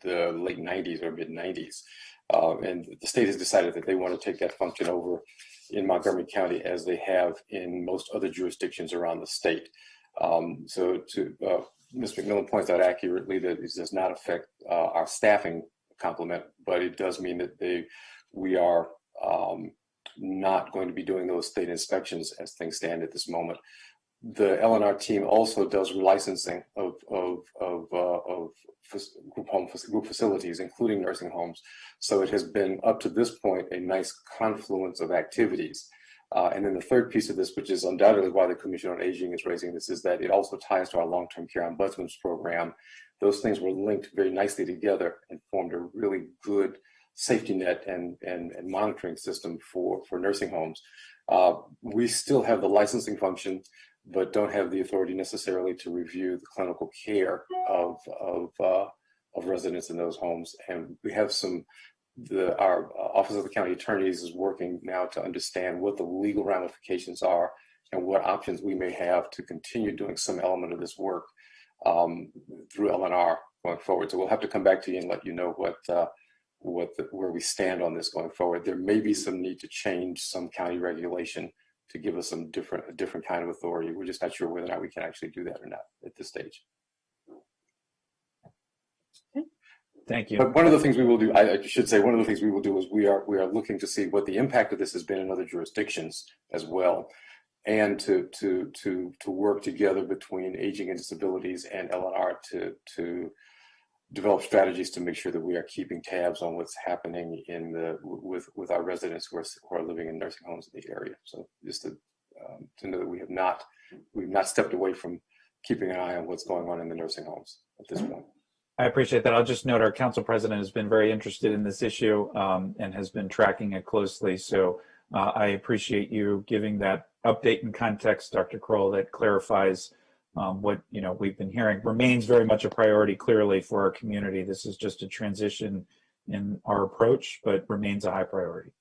the late 90s or mid 90s. And the state has decided that they want to take that function over in Montgomery County as they have in most other jurisdictions around the state. So Ms. McMillan points out accurately that it does not affect our staffing complement, but it does mean that we are not going to be doing those state inspections as things stand at this moment. The L&R team also does relicensing of group facilities, including nursing homes. So it has been up to this point a nice confluence of activities. And then the third piece of this, which is undoubtedly why the Commission on Aging is raising this, is that it also ties to our long-term care ombudsman's program. Those things were linked very nicely together and formed a really good safety net and monitoring system for nursing homes. We still have the licensing function, but don't have the authority necessarily to review the clinical care of residents in those homes. And we have our Office of the County Attorneys is working now to understand what the legal ramifications are and what options we may have to continue doing some element of this work through L&R going forward. So we'll have to come back to you and let you know where we stand on this going forward. There may be some need to change some county regulation to give us a different kind of authority. We're just not sure whether or not we can actually do that or not at this stage. Okay. Thank you. But one of the things we will do, I should say, one of the things we will do is we are looking to see what the impact of this has been in other jurisdictions as well, and to work together between Aging and Disabilities and L&R to develop strategies to make sure that we are keeping tabs on what's happening with our residents who are living in nursing homes in the area. So just to know that we've not stepped away from keeping an eye on what's going on in the nursing homes at this point. I appreciate that. I'll just note our council president has been very interested in this issue and has been tracking it closely. So I appreciate you giving that update and context, Dr. Kroll, that clarifies what we've been hearing. Remains very much a priority, clearly, for our community. This is just a transition in our approach, but remains a high priority.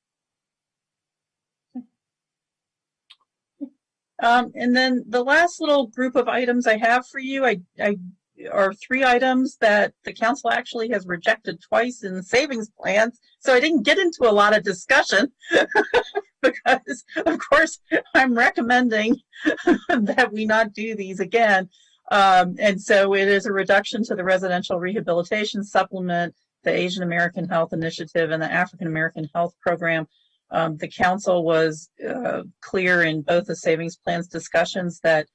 And then the last little group of items I have for you, are 3 items that the council actually has rejected twice in savings plans. So I didn't get into a lot of discussion because, of course, I'm recommending that we not do these again. And so it is a reduction to the residential rehabilitation supplement, the Asian American Health Initiative, and the African American Health Program. The council was clear in both the savings plans discussions that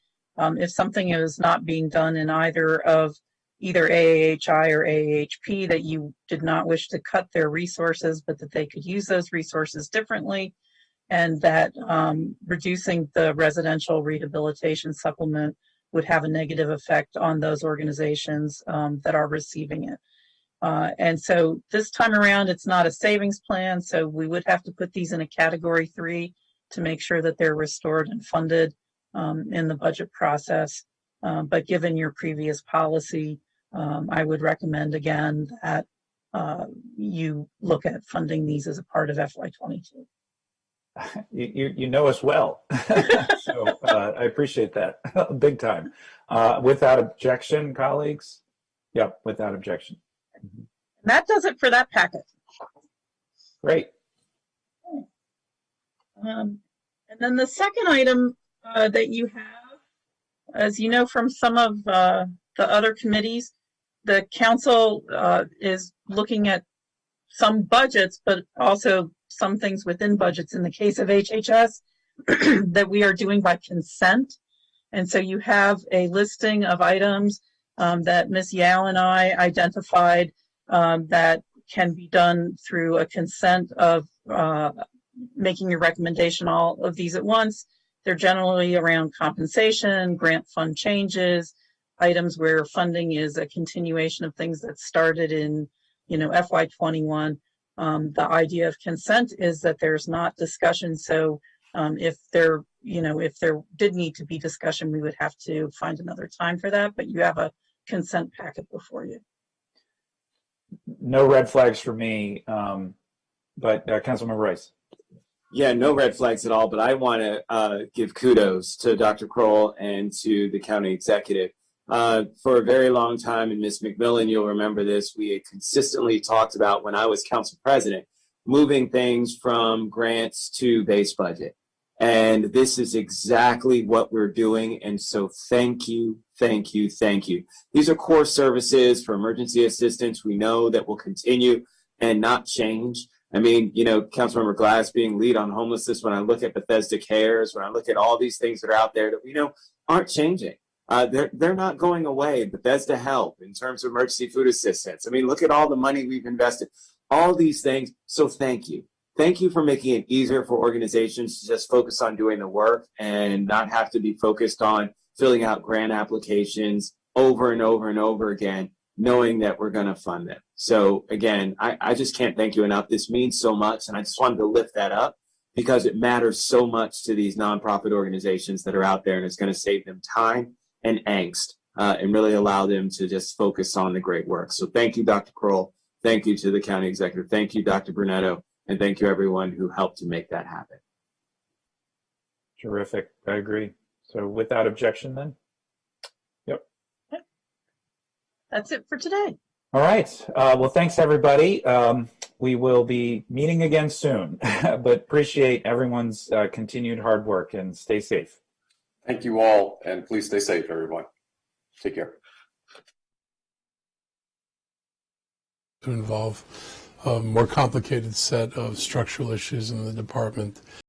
if something is not being done in either AAHI or AAHP, that you did not wish to cut their resources, but that they could use those resources differently, and that reducing the residential rehabilitation supplement would have a negative effect on those organizations that are receiving it. And so this time around, it's not a savings plan, so we would have to put these in a category 3 to make sure that they're restored and funded in the budget process. But given your previous policy, I would recommend again that you look at funding these as a part of FY22. You know us well, so I appreciate that big time. Without objection, colleagues? Yep, without objection. And that does it for that packet. Great. And then the second item that you have, as you know from some of the other committees, the council is looking at some budgets, but also some things within budgets in the case of HHS that we are doing by consent. And so you have a listing of items that Ms. Yao and I identified that can be done through a consent of making a recommendation, all of these at once. They're generally around compensation, grant fund changes, items where funding is a continuation of things that started in, FY21. The idea of consent is that there's not discussion, so If there, if there did need to be discussion, we would have to find another time for that, but you have a consent packet before you. No red flags for me, but Councilmember Rice. Yeah, no red flags at all, but I want to give kudos to Dr. Kroll and to the county executive. For a very long time, and Ms. McMillan, you'll remember this, we had consistently talked about, when I was council president, moving things from grants to base budget. And this is exactly what we're doing. And so thank you, thank you, thank you. These are core services for emergency assistance. We know that will continue and not change. I mean, Councilmember Glass being lead on homelessness, when I look at Bethesda Cares, when I look at all these things that are out there that we know aren't changing. They're not going away. Bethesda Help in terms of emergency food assistance. I mean, look at all the money we've invested, all these things. So thank you. Thank you for making it easier for organizations to just focus on doing the work and not have to be focused on filling out grant applications over and over and over again, knowing that we're going to fund them. So again, I just can't thank you enough. This means so much. And I just wanted to lift that up because it matters so much to these nonprofit organizations that are out there, and it's going to save them time and angst and really allow them to just focus on the great work. So thank you, Dr. Kroll. Thank you to the county executive. Thank you, Dr. Brunetto. And thank you, everyone who helped to make that happen. Terrific. I agree. So without objection then? Yep. That's it for today. All right. Well, thanks, everybody. We will be meeting again soon, but appreciate everyone's continued hard work, and stay safe. Thank you all, and please stay safe, everyone. Take care. To involve a more complicated set of structural issues in the department.